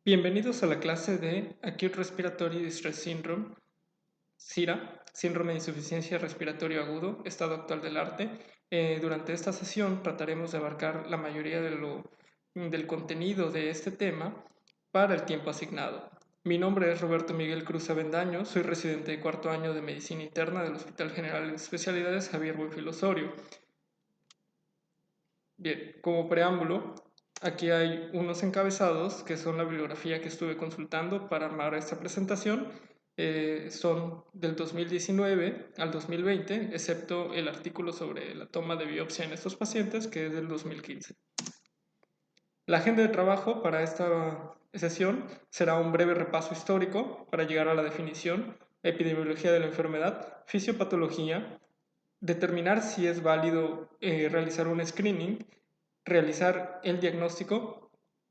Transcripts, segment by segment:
Bienvenidos a la clase de Acute Respiratory Distress Syndrome, SIRA, Síndrome de Insuficiencia Respiratoria Agudo, estado actual del arte. Durante esta sesión trataremos de abarcar la mayoría del contenido de este tema para el tiempo asignado. Mi nombre es Roberto Miguel Cruz Avendaño, soy residente de cuarto año de Medicina Interna del Hospital General de Especialidades Javier Buenfil Osorio. Bien, como preámbulo, aquí hay unos encabezados que son la bibliografía que estuve consultando para armar esta presentación. Son del 2019 al 2020, excepto el artículo sobre la toma de biopsia en estos pacientes, que es del 2015. La agenda de trabajo para esta sesión será un breve repaso histórico para llegar a la definición, epidemiología de la enfermedad, fisiopatología, determinar si es válido realizar un screening, realizar el diagnóstico,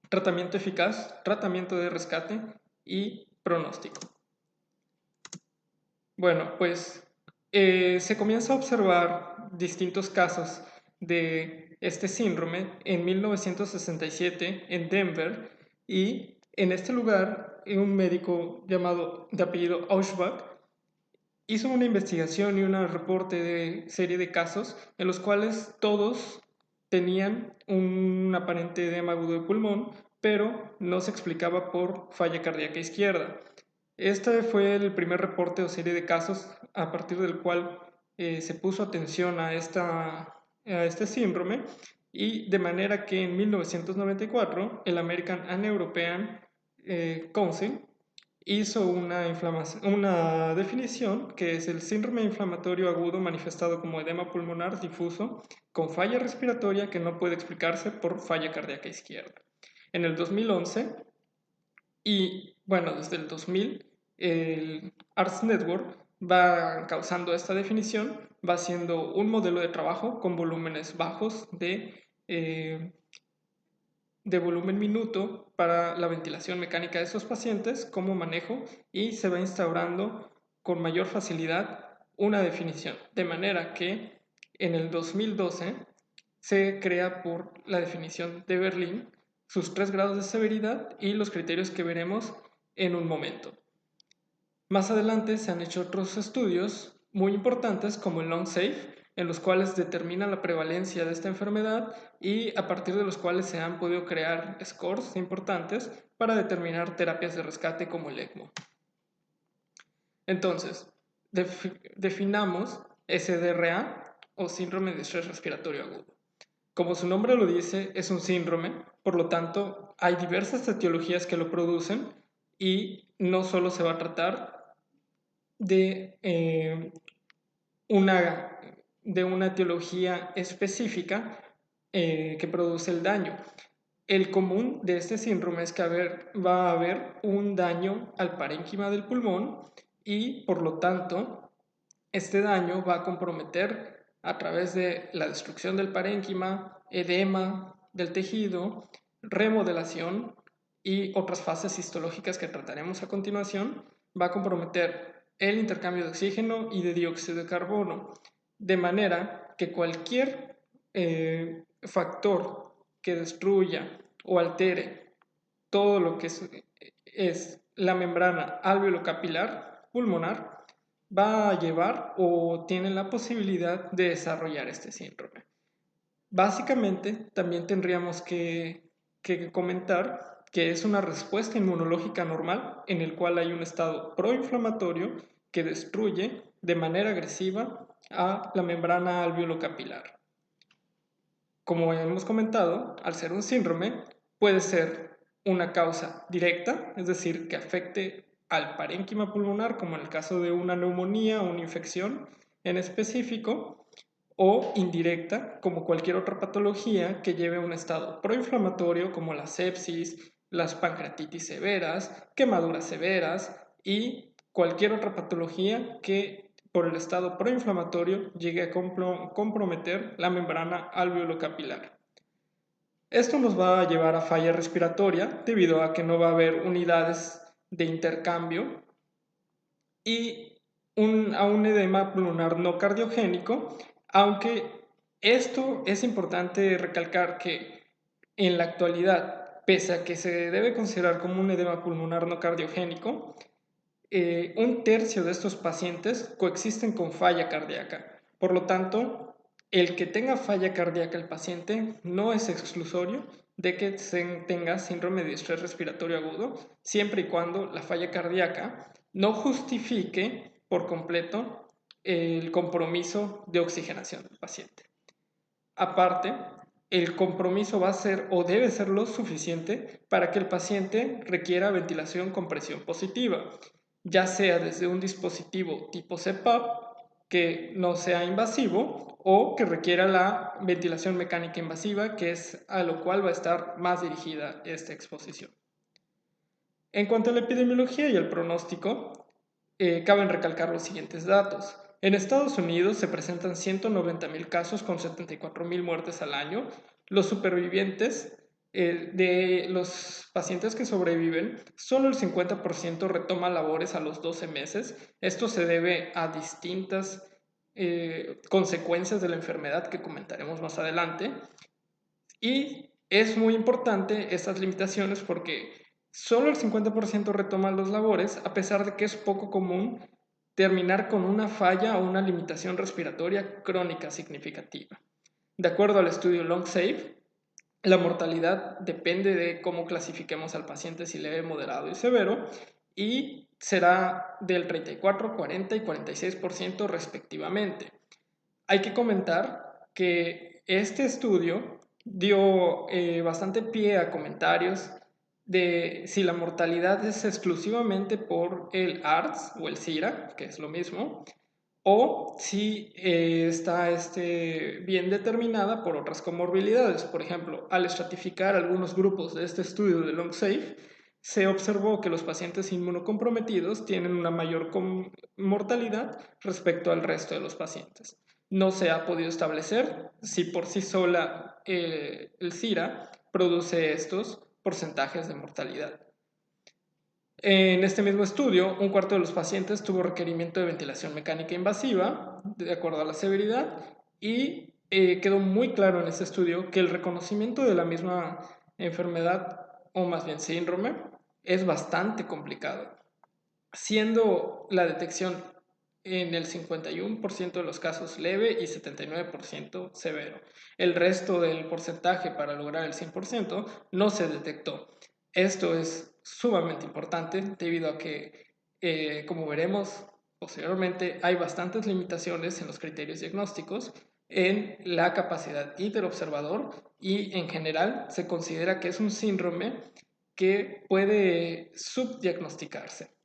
tratamiento eficaz, tratamiento de rescate y pronóstico. Bueno, pues se comienza a observar distintos casos de este síndrome en 1967 en Denver, y en este lugar un médico llamado de apellido Auerbach hizo una investigación y un reporte de serie de casos en los cuales todos tenían un aparente edema agudo de pulmón, pero no se explicaba por falla cardíaca izquierda. Este fue el primer reporte o serie de casos a partir del cual se puso atención a este síndrome, y de manera que en 1994 el American and European Council hizo una definición que es el síndrome inflamatorio agudo manifestado como edema pulmonar difuso con falla respiratoria que no puede explicarse por falla cardíaca izquierda. En el 2011, y bueno, desde el 2000, el ARTS Network va causando esta definición, va haciendo un modelo de trabajo con volúmenes bajos de volumen minuto para la ventilación mecánica de esos pacientes como manejo, y se va instaurando con mayor facilidad una definición, de manera que en el 2012 se crea por la definición de Berlín sus 3 grados de severidad y los criterios que veremos en un momento. Más adelante se han hecho otros estudios muy importantes como el LungSafe, en los cuales determinan la prevalencia de esta enfermedad y a partir de los cuales se han podido crear scores importantes para determinar terapias de rescate como el ECMO. Entonces, definamos SDRA o síndrome de estrés respiratorio agudo. Como su nombre lo dice, es un síndrome, por lo tanto, hay diversas etiologías que lo producen y no solo se va a tratar de una etiología específica que produce el daño. El común de este síndrome es que va a haber un daño al parénquima del pulmón y por lo tanto este daño va a comprometer a través de la destrucción del parénquima, edema del tejido, remodelación y otras fases histológicas que trataremos a continuación, va a comprometer el intercambio de oxígeno y de dióxido de carbono, de manera que cualquier factor que destruya o altere todo lo que es la membrana alveolo-capilar pulmonar va a llevar o tiene la posibilidad de desarrollar este síndrome. Básicamente, también tendríamos que comentar que es una respuesta inmunológica normal en el cual hay un estado proinflamatorio que destruye de manera agresiva a la membrana alveolo-capilar. Como hemos comentado, al ser un síndrome, puede ser una causa directa, es decir, que afecte al parénquima pulmonar, como en el caso de una neumonía o una infección en específico, o indirecta, como cualquier otra patología que lleve a un estado proinflamatorio, como la sepsis, las pancreatitis severas, quemaduras severas y cualquier otra patología que por el estado proinflamatorio llegue a comprometer la membrana alveolo-capilar. Esto nos va a llevar a falla respiratoria debido a que no va a haber unidades de intercambio y a un edema pulmonar no cardiogénico, aunque esto es importante recalcar que en la actualidad pese a que se debe considerar como un edema pulmonar no cardiogénico, un tercio de estos pacientes coexisten con falla cardíaca. Por lo tanto, el que tenga falla cardíaca el paciente no es exclusorio de que tenga síndrome de estrés respiratorio agudo, siempre y cuando la falla cardíaca no justifique por completo el compromiso de oxigenación del paciente. Aparte, el compromiso va a ser o debe ser lo suficiente para que el paciente requiera ventilación con presión positiva, ya sea desde un dispositivo tipo CPAP que no sea invasivo o que requiera la ventilación mecánica invasiva, que es a lo cual va a estar más dirigida esta exposición. En cuanto a la epidemiología y el pronóstico, caben recalcar los siguientes datos. En Estados Unidos se presentan 190,000 casos con 74,000 muertes al año. Los supervivientes de los pacientes que sobreviven, solo el 50% retoma labores a los 12 meses. Esto se debe a distintas consecuencias de la enfermedad que comentaremos más adelante. Y es muy importante estas limitaciones porque solo el 50% retoma los labores, a pesar de que es poco común terminar con una falla o una limitación respiratoria crónica significativa. De acuerdo al estudio LongSafe, la mortalidad depende de cómo clasifiquemos al paciente, si leve, moderado y severo, y será del 34, 40 y 46% respectivamente. Hay que comentar que este estudio dio bastante pie a comentarios de si la mortalidad es exclusivamente por el ARDS o el SIRA, que es lo mismo, o si está bien determinada por otras comorbilidades. Por ejemplo, al estratificar algunos grupos de este estudio de LongSafe, se observó que los pacientes inmunocomprometidos tienen una mayor mortalidad respecto al resto de los pacientes. No se ha podido establecer si por sí sola el SIRA produce estos porcentajes de mortalidad. En este mismo estudio, un cuarto de los pacientes tuvo requerimiento de ventilación mecánica invasiva, de acuerdo a la severidad, y quedó muy claro en este estudio que el reconocimiento de la misma enfermedad, o más bien síndrome, es bastante complicado, siendo la detección en el 51% de los casos leve y 79% severo. El resto del porcentaje para lograr el 100% no se detectó. Esto es sumamente importante debido a que, como veremos posteriormente, hay bastantes limitaciones en los criterios diagnósticos, en la capacidad interobservador y en general se considera que es un síndrome que puede subdiagnosticarse.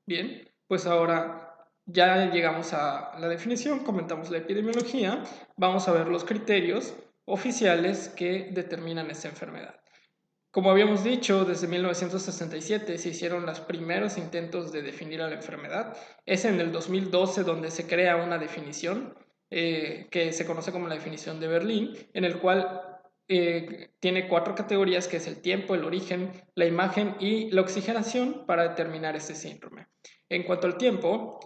Bien, pues ahora ya llegamos a la definición, comentamos la epidemiología, vamos a ver los criterios oficiales que determinan esta enfermedad. Como habíamos dicho, desde 1967 se hicieron los primeros intentos de definir a la enfermedad. Es en el 2012 donde se crea una definición que se conoce como la definición de Berlín, en el cual tiene 4 categorías, que es el tiempo, el origen, la imagen y la oxigenación para determinar este síndrome. En cuanto al tiempo,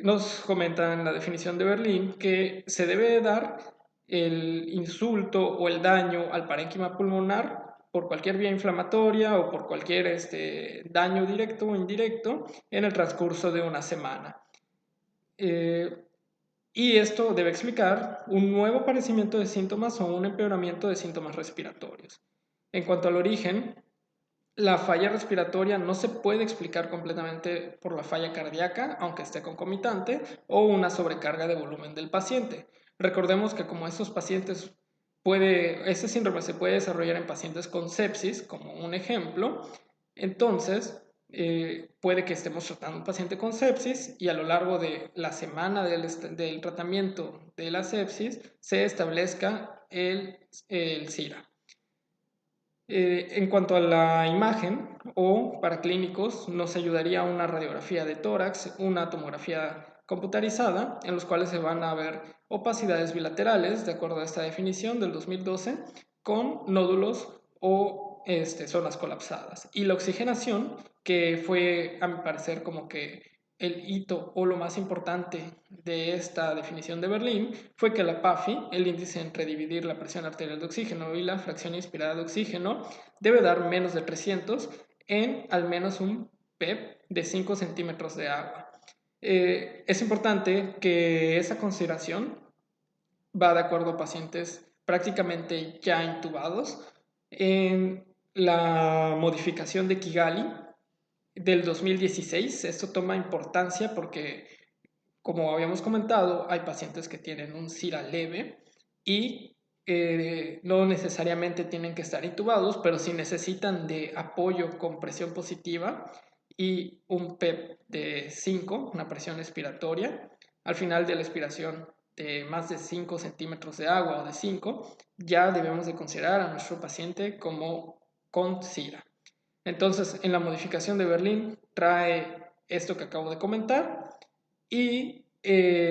nos comentan la definición de Berlín que se debe dar el insulto o el daño al parénquima pulmonar por cualquier vía inflamatoria o por cualquier daño directo o indirecto en el transcurso de una semana. Y esto debe explicar un nuevo aparecimiento de síntomas o un empeoramiento de síntomas respiratorios. En cuanto al origen, la falla respiratoria no se puede explicar completamente por la falla cardíaca, aunque esté concomitante, o una sobrecarga de volumen del paciente. Recordemos que como estos pacientes este síndrome se puede desarrollar en pacientes con sepsis, como un ejemplo, entonces puede que estemos tratando a un paciente con sepsis y a lo largo de la semana del tratamiento de la sepsis se establezca el SIRA. En cuanto a la imagen o para clínicos, nos ayudaría una radiografía de tórax, una tomografía computarizada, en los cuales se van a ver opacidades bilaterales, de acuerdo a esta definición del 2012, con nódulos o zonas colapsadas. Y la oxigenación, que fue, a mi parecer, como que el hito o lo más importante de esta definición de Berlín fue que la PAFI, el índice entre dividir la presión arterial de oxígeno y la fracción inspirada de oxígeno, debe dar menos de 300 en al menos un PEP de 5 centímetros de agua. Es importante que esa consideración va de acuerdo a pacientes prácticamente ya intubados. En la modificación de Kigali del 2016, esto toma importancia porque, como habíamos comentado, hay pacientes que tienen un SIRA leve y no necesariamente tienen que estar intubados, pero si necesitan de apoyo con presión positiva y un PEP de 5, una presión expiratoria, al final de la expiración de más de 5 centímetros de agua o de 5, ya debemos de considerar a nuestro paciente como con SIRA. Entonces, en la modificación de Berlín trae esto que acabo de comentar y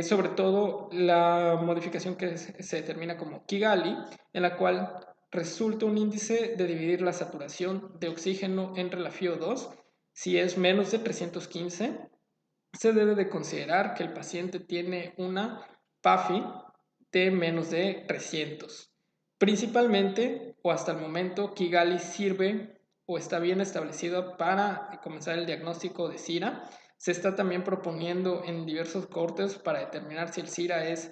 sobre todo la modificación que se determina como Kigali, en la cual resulta un índice de dividir la saturación de oxígeno entre la FiO2. Si es menos de 315, se debe de considerar que el paciente tiene una PAFI de menos de 300. Principalmente, o hasta el momento, Kigali sirve o está bien establecido para comenzar el diagnóstico de SIRA. Se está también proponiendo en diversos cortes para determinar si el SIRA es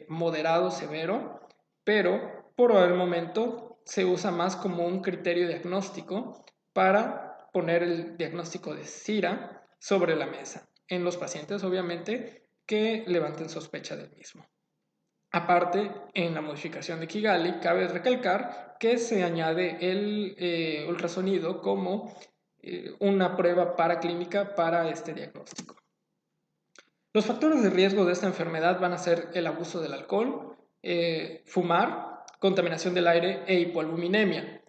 moderado o severo, pero por el momento se usa más como un criterio diagnóstico para poner el diagnóstico de SIRA sobre la mesa en los pacientes, obviamente, que levanten sospecha del mismo. Aparte, en la modificación de Kigali, cabe recalcar que se añade el ultrasonido como una prueba paraclínica para este diagnóstico. Los factores de riesgo de esta enfermedad van a ser el abuso del alcohol, fumar, contaminación del aire e hipoalbuminemia.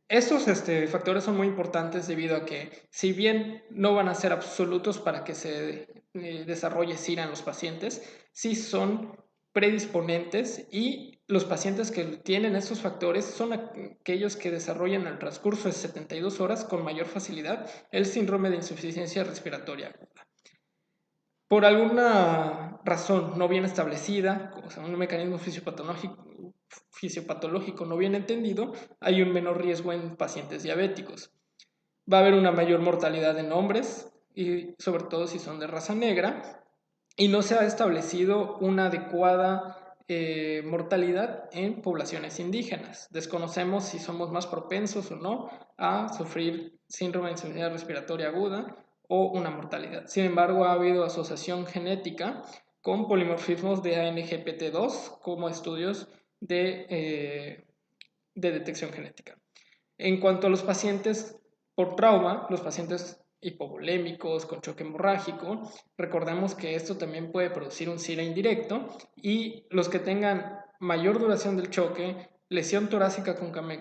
Estos factores son muy importantes debido a que, si bien no van a ser absolutos para que se desarrolle SIRA en los pacientes, sí son predisponentes y los pacientes que tienen estos factores son aquellos que desarrollan en el transcurso de 72 horas con mayor facilidad el síndrome de insuficiencia respiratoria aguda. Por alguna razón no bien establecida, o sea, un mecanismo fisiopatológico no bien entendido, hay un menor riesgo en pacientes diabéticos. Va a haber una mayor mortalidad en hombres, y sobre todo si son de raza negra, y no se ha establecido una adecuada mortalidad en poblaciones indígenas. Desconocemos si somos más propensos o no a sufrir síndrome de insuficiencia respiratoria aguda o una mortalidad. Sin embargo, ha habido asociación genética con polimorfismos de ANGPT2 como estudios de detección genética. En cuanto a los pacientes por trauma, los pacientes hipovolémicos con choque hemorrágico, recordemos que esto también puede producir un SIRA indirecto, y los que tengan mayor duración del choque, lesión torácica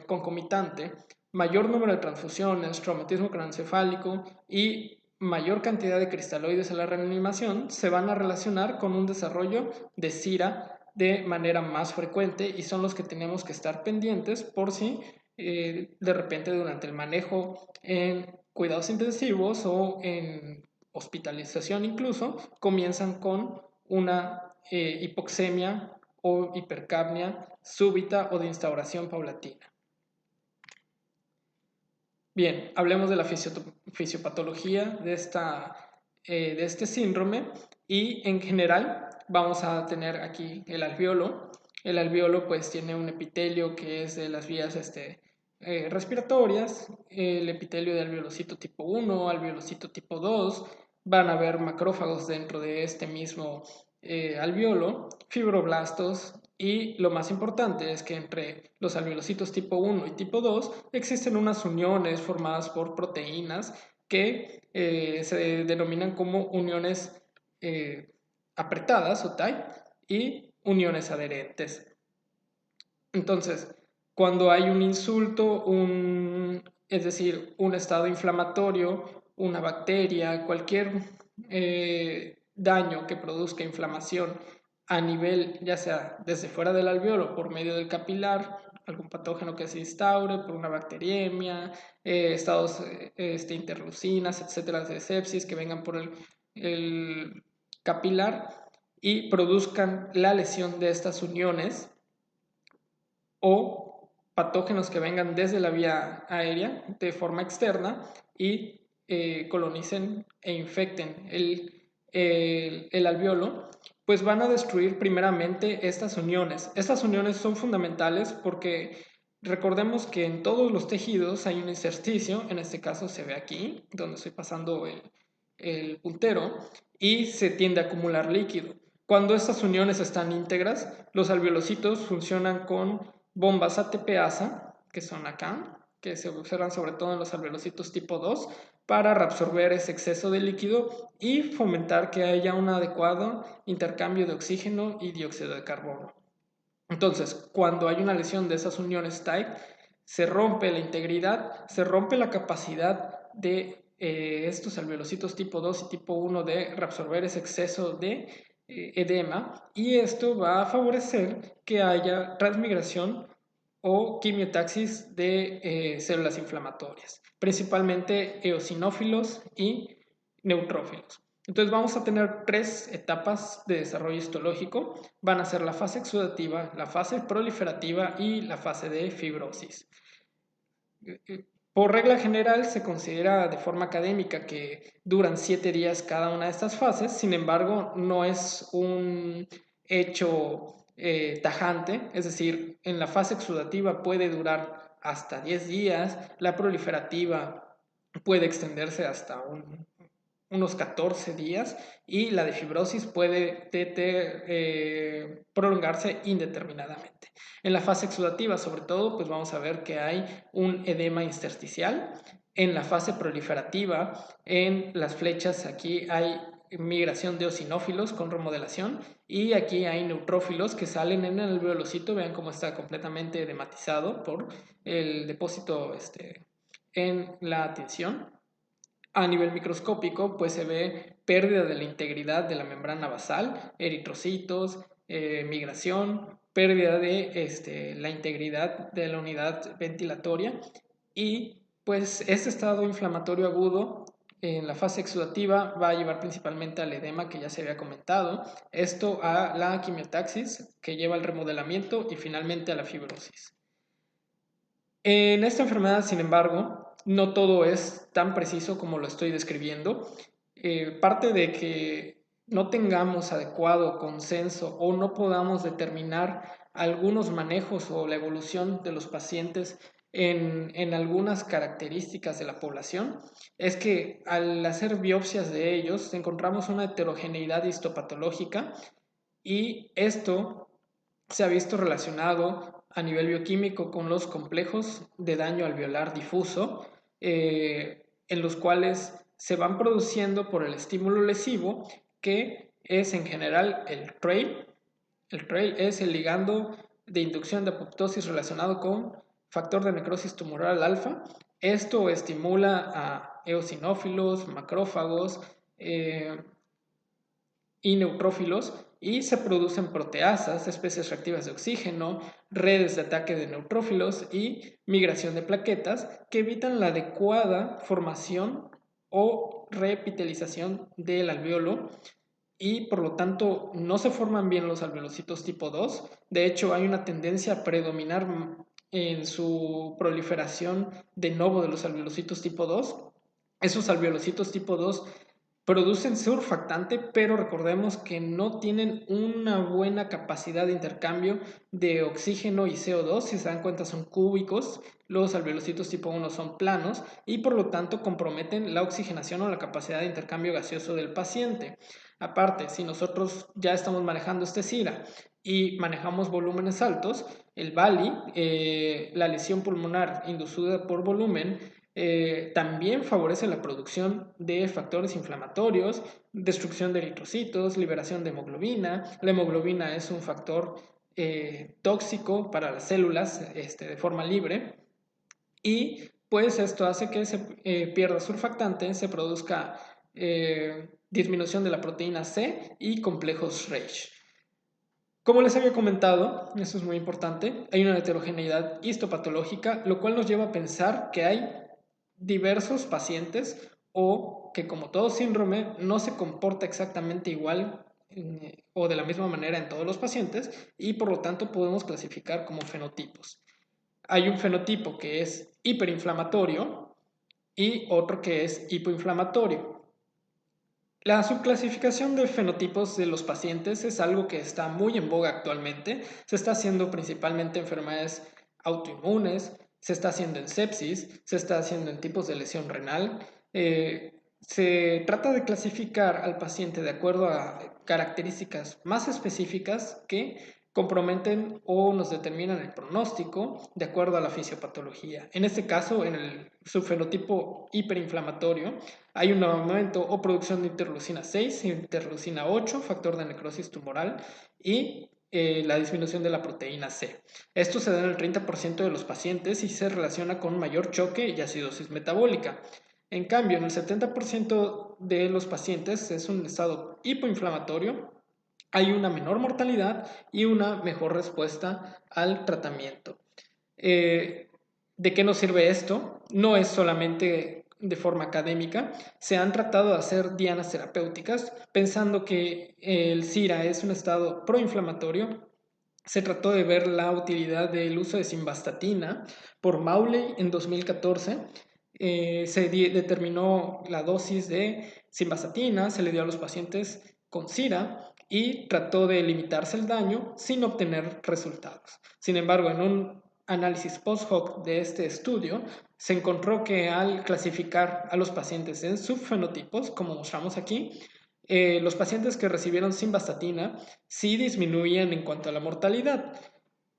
concomitante, mayor número de transfusiones, traumatismo craneoencefálico y mayor cantidad de cristaloides en la reanimación, se van a relacionar con un desarrollo de SIRA de manera más frecuente, y son los que tenemos que estar pendientes por si de repente durante el manejo en cuidados intensivos o en hospitalización incluso, comienzan con una hipoxemia o hipercapnia súbita o de instauración paulatina. Bien, hablemos de la fisiopatología de este síndrome, y en general vamos a tener aquí el alveolo. El alveolo pues tiene un epitelio que es de las vías respiratorias, el epitelio de alveolocito tipo 1, alveolocito tipo 2, van a haber macrófagos dentro de este mismo alveolo, fibroblastos, y lo más importante es que entre los alveolocitos tipo 1 y tipo 2 existen unas uniones formadas por proteínas que se denominan como uniones apretadas o tight y uniones adherentes. Entonces, cuando hay un insulto, es decir, un estado inflamatorio, una bacteria, cualquier daño que produzca inflamación a nivel, ya sea desde fuera del alveolo por medio del capilar algún patógeno que se instaure, por una bacteriemia, estados interleucinas, etcétera, de sepsis que vengan por el capilar y produzcan la lesión de estas uniones, o patógenos que vengan desde la vía aérea de forma externa y colonicen e infecten el alveolo, pues van a destruir primeramente estas uniones. Estas uniones son fundamentales porque recordemos que en todos los tejidos hay un intersticio, en este caso se ve aquí, donde estoy pasando el puntero, y se tiende a acumular líquido. Cuando estas uniones están íntegras, los alveolocitos funcionan con bombas ATP-ASA, que son acá, que se observan sobre todo en los alveolocitos tipo 2, para reabsorber ese exceso de líquido y fomentar que haya un adecuado intercambio de oxígeno y dióxido de carbono. Entonces, cuando hay una lesión de esas uniones tight, se rompe la integridad, se rompe la capacidad de estos alveolocitos tipo 2 y tipo 1 de reabsorber ese exceso de edema, y esto va a favorecer que haya transmigración o quimiotaxis de células inflamatorias, principalmente eosinófilos y neutrófilos. Entonces vamos a tener 3 etapas de desarrollo histológico. Van a ser la fase exudativa, la fase proliferativa y la fase de fibrosis. Por regla general se considera de forma académica que duran 7 días cada una de estas fases, sin embargo no es un hecho tajante, es decir, en la fase exudativa puede durar hasta 10 días, la proliferativa puede extenderse hasta unos 14 días y la de fibrosis puede prolongarse indeterminadamente. En la fase exudativa, sobre todo, pues vamos a ver que hay un edema intersticial. En la fase proliferativa, en las flechas aquí hay migración de eosinófilos con remodelación, y aquí hay neutrófilos que salen en el alveolocito. Vean cómo está completamente edematizado por el depósito en la tinción. A nivel microscópico, pues se ve pérdida de la integridad de la membrana basal, eritrocitos, migración, pérdida de la integridad de la unidad ventilatoria, y pues este estado inflamatorio agudo en la fase exudativa va a llevar principalmente al edema que ya se había comentado, esto a la quimiotaxis que lleva al remodelamiento y finalmente a la fibrosis. En esta enfermedad, sin embargo, no todo es tan preciso como lo estoy describiendo. Parte de que no tengamos adecuado consenso o no podamos determinar algunos manejos o la evolución de los pacientes en algunas características de la población, es que al hacer biopsias de ellos encontramos una heterogeneidad histopatológica, y esto se ha visto relacionado a nivel bioquímico con los complejos de daño alveolar difuso, en los cuales se van produciendo por el estímulo lesivo, que es en general el TRAIL. El TRAIL es el ligando de inducción de apoptosis relacionado con factor de necrosis tumoral alfa. Esto estimula a eosinófilos, macrófagos y neutrófilos, y se producen proteasas, especies reactivas de oxígeno, redes de ataque de neutrófilos y migración de plaquetas que evitan la adecuada formación o reepitelización del alveolo, y por lo tanto no se forman bien los alveolocitos tipo 2. De hecho, hay una tendencia a predominar en su proliferación de novo de los alveolocitos tipo 2. Esos alveolocitos tipo 2 producen surfactante, pero recordemos que no tienen una buena capacidad de intercambio de oxígeno y CO2. Si se dan cuenta, son cúbicos. Los alveolocitos tipo 1 son planos y por lo tanto comprometen la oxigenación o la capacidad de intercambio gaseoso del paciente. Aparte, si nosotros ya estamos manejando SIRA y manejamos volúmenes altos, el VALI, la lesión pulmonar inducida por volumen, también favorece la producción de factores inflamatorios, destrucción de eritrocitos, liberación de hemoglobina. La hemoglobina es un factor tóxico para las células de forma libre, y pues esto hace que se pierda surfactante, se produzca disminución de la proteína C y complejos Reich. Como les había comentado, eso es muy importante, hay una heterogeneidad histopatológica, lo cual nos lleva a pensar que hay diversos pacientes o que como todo síndrome no se comporta exactamente igual o de la misma manera en todos los pacientes y por lo tanto podemos clasificar como fenotipos. Hay un fenotipo que es hiperinflamatorio y otro que es hipoinflamatorio. La subclasificación de fenotipos de los pacientes es algo que está muy en boga actualmente. Se está haciendo principalmente en enfermedades autoinmunes, se está haciendo en sepsis, se está haciendo en tipos de lesión renal. Se trata de clasificar al paciente de acuerdo a características más específicas que comprometen o nos determinan el pronóstico de acuerdo a la fisiopatología. En este caso, en el subfenotipo hiperinflamatorio, hay un aumento o producción de interleucina 6, interleucina 8, factor de necrosis tumoral y la disminución de la proteína C. Esto se da en el 30% de los pacientes y se relaciona con mayor choque y acidosis metabólica. En cambio, en el 70% de los pacientes es un estado hipoinflamatorio, hay una menor mortalidad y una mejor respuesta al tratamiento. ¿De qué nos sirve esto? No es solamente de forma académica, se han tratado de hacer dianas terapéuticas pensando que el SIRA es un estado proinflamatorio. Se trató de ver la utilidad del uso de simvastatina por Mauley en 2014. Se determinó la dosis de simvastatina, se le dio a los pacientes con SIRA y trató de limitarse el daño sin obtener resultados. Sin embargo, en un análisis post-hoc de este estudio, se encontró que al clasificar a los pacientes en subfenotipos, como mostramos aquí, los pacientes que recibieron simvastatina sí disminuían en cuanto a la mortalidad.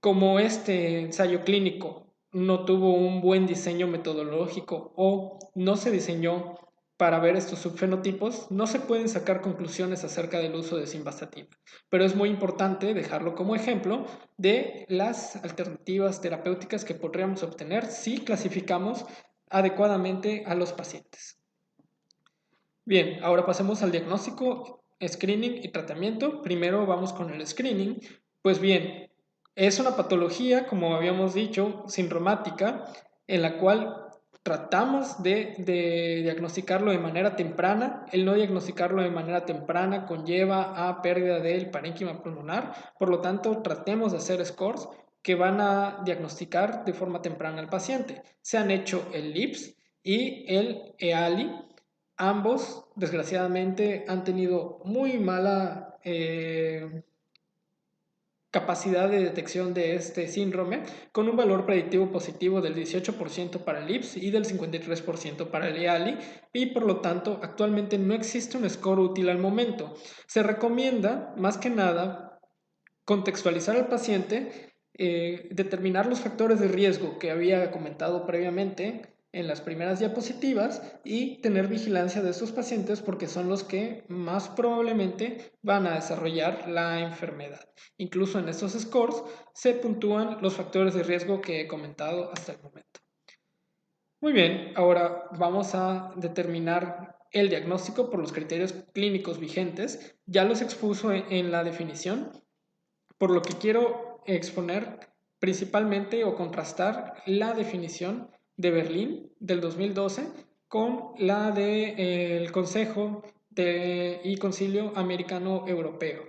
Como este ensayo clínico no tuvo un buen diseño metodológico o no se diseñó para ver estos subfenotipos, no se pueden sacar conclusiones acerca del uso de simvastatina. Pero es muy importante dejarlo como ejemplo de las alternativas terapéuticas que podríamos obtener si clasificamos adecuadamente a los pacientes. Bien, ahora pasemos al diagnóstico, screening y tratamiento. Primero vamos con el screening. Pues bien, es una patología, como habíamos dicho, sindromática, en la cual tratamos de diagnosticarlo de manera temprana. El no diagnosticarlo de manera temprana conlleva a pérdida del parénquima pulmonar. Por lo tanto, tratemos de hacer scores que van a diagnosticar de forma temprana al paciente. Se han hecho el LIPS y el EALI. Ambos, desgraciadamente, han tenido muy mala capacidad de detección de este síndrome, con un valor predictivo positivo del 18% para el IPS y del 53% para el EALI, y por lo tanto, actualmente no existe un score útil al momento. Se recomienda, más que nada, contextualizar al paciente, determinar los factores de riesgo que había comentado previamente en las primeras diapositivas y tener vigilancia de estos pacientes porque son los que más probablemente van a desarrollar la enfermedad. Incluso en estos scores se puntúan los factores de riesgo que he comentado hasta el momento. Muy bien, ahora vamos a determinar el diagnóstico por los criterios clínicos vigentes. Ya los expuso en la definición, por lo que quiero exponer principalmente o contrastar la definición de Berlín del 2012 con la del Consejo y Concilio Americano Europeo.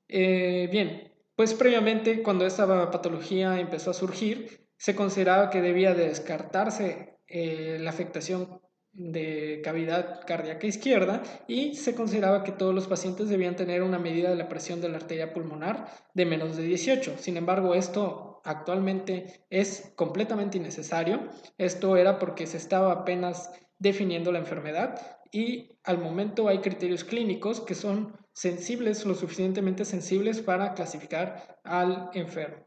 Bien, pues previamente cuando esta patología empezó a surgir, se consideraba que debía de descartarse la afectación de cavidad cardíaca izquierda y se consideraba que todos los pacientes debían tener una medida de la presión de la arteria pulmonar de menos de 18. Sin embargo, esto actualmente es completamente innecesario. Esto era porque se estaba apenas definiendo la enfermedad y al momento hay criterios clínicos que son sensibles, lo suficientemente sensibles para clasificar al enfermo.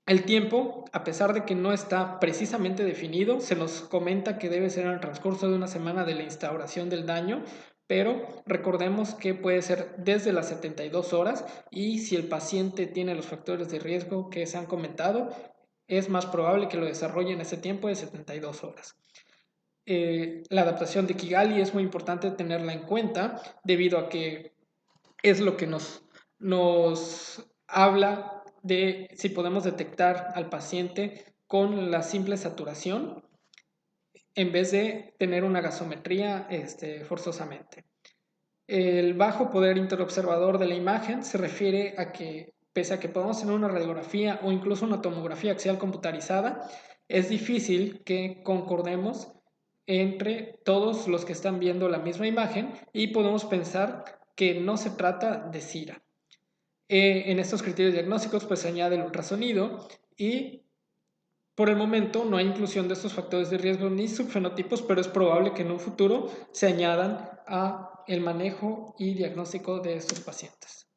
El tiempo, a pesar de que no está precisamente definido, se nos comenta que debe ser en el transcurso de una semana de la instauración del daño, pero recordemos que puede ser desde las 72 horas y si el paciente tiene los factores de riesgo que se han comentado, es más probable que lo desarrolle en ese tiempo de 72 horas. La adaptación de Kigali es muy importante tenerla en cuenta debido a que es lo que nos habla de si podemos detectar al paciente con la simple saturación en vez de tener una gasometría forzosamente. El bajo poder interobservador de la imagen se refiere a que, pese a que podamos tener una radiografía o incluso una tomografía axial computarizada, es difícil que concordemos entre todos los que están viendo la misma imagen y podemos pensar que no se trata de CIRA. En estos criterios diagnósticos pues se añade el ultrasonido y por el momento no hay inclusión de estos factores de riesgo ni subfenotipos, pero es probable que en un futuro se añadan a el manejo y diagnóstico de estos pacientes.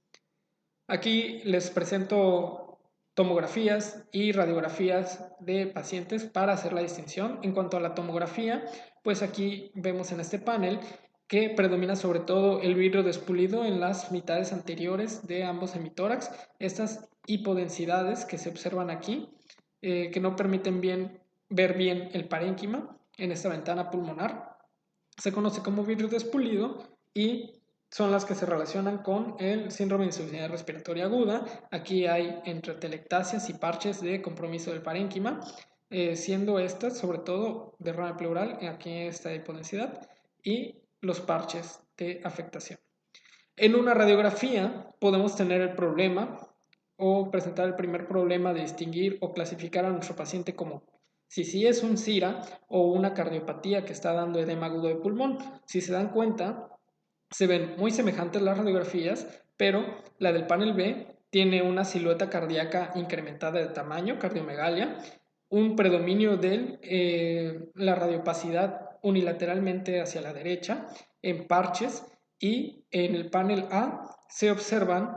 Aquí les presento tomografías y radiografías de pacientes para hacer la distinción. En cuanto a la tomografía, pues aquí vemos en este panel que predomina sobre todo el vidrio despulido en las mitades anteriores de ambos hemitórax. Estas hipodensidades que se observan aquí, que no permiten ver bien el parénquima en esta ventana pulmonar, se conoce como vidrio despulido y son las que se relacionan con el síndrome de insuficiencia respiratoria aguda. Aquí hay entre telectasias y parches de compromiso del parénquima, siendo estas sobre todo derrame pleural, aquí esta hipodensidad, y los parches de afectación. En una radiografía podemos tener el problema o presentar el primer problema de distinguir o clasificar a nuestro paciente como si sí es un CIRA o una cardiopatía que está dando edema agudo de pulmón. Si se dan cuenta, se ven muy semejantes las radiografías, pero la del panel B tiene una silueta cardíaca incrementada de tamaño, cardiomegalia, un predominio de la radiopacidad unilateralmente hacia la derecha en parches y en el panel A se observan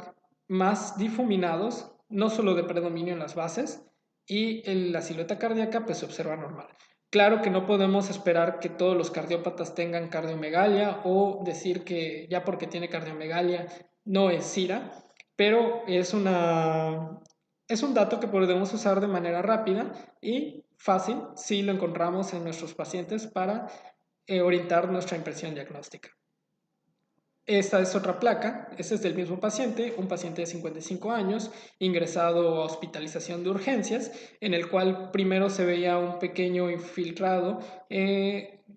más difuminados, no solo de predominio en las bases, y en la silueta cardíaca pues se observa normal. Claro que no podemos esperar que todos los cardiópatas tengan cardiomegalia o decir que ya porque tiene cardiomegalia no es CIRA, pero es un dato que podemos usar de manera rápida y fácil si lo encontramos en nuestros pacientes para orientar nuestra impresión diagnóstica. Esta es otra placa, este es del mismo paciente, un paciente de 55 años, ingresado a hospitalización de urgencias, en el cual primero se veía un pequeño infiltrado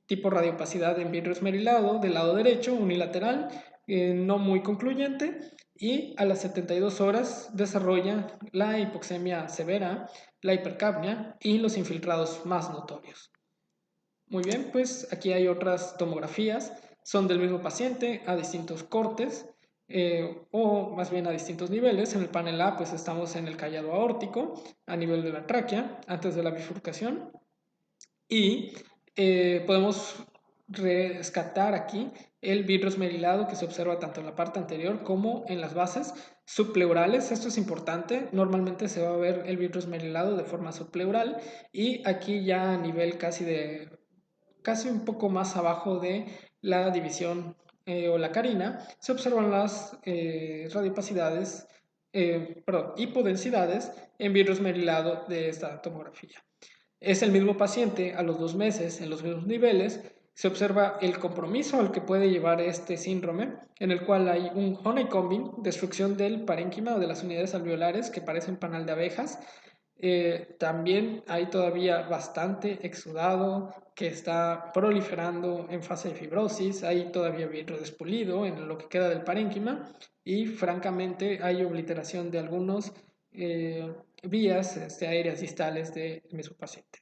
tipo radiopacidad en vidrio esmerilado del lado derecho, unilateral, no muy concluyente, y a las 72 horas desarrolla la hipoxemia severa, la hipercapnia y los infiltrados más notorios. Muy bien, pues aquí hay otras tomografías, son del mismo paciente a distintos cortes o más bien a distintos niveles. En el panel A pues estamos en el callado aórtico a nivel de la tráquea antes de la bifurcación y podemos rescatar aquí el vidrio esmerilado que se observa tanto en la parte anterior como en las bases subpleurales. Esto es importante, normalmente se va a ver el vidrio esmerilado de forma subpleural y aquí ya a nivel casi un poco más abajo de la división o la carina, se observan las radiopacidades, hipodensidades en vidrio esmerilado de esta tomografía. Es el mismo paciente a los 2 meses en los mismos niveles. Se observa el compromiso al que puede llevar este síndrome, en el cual hay un honeycombing, destrucción del parénquima o de las unidades alveolares que parecen panal de abejas. También hay todavía bastante exudado que está proliferando en fase de fibrosis, hay todavía vidrio despulido en lo que queda del parénquima y francamente hay obliteración de algunos vías aéreas distales del mismo paciente.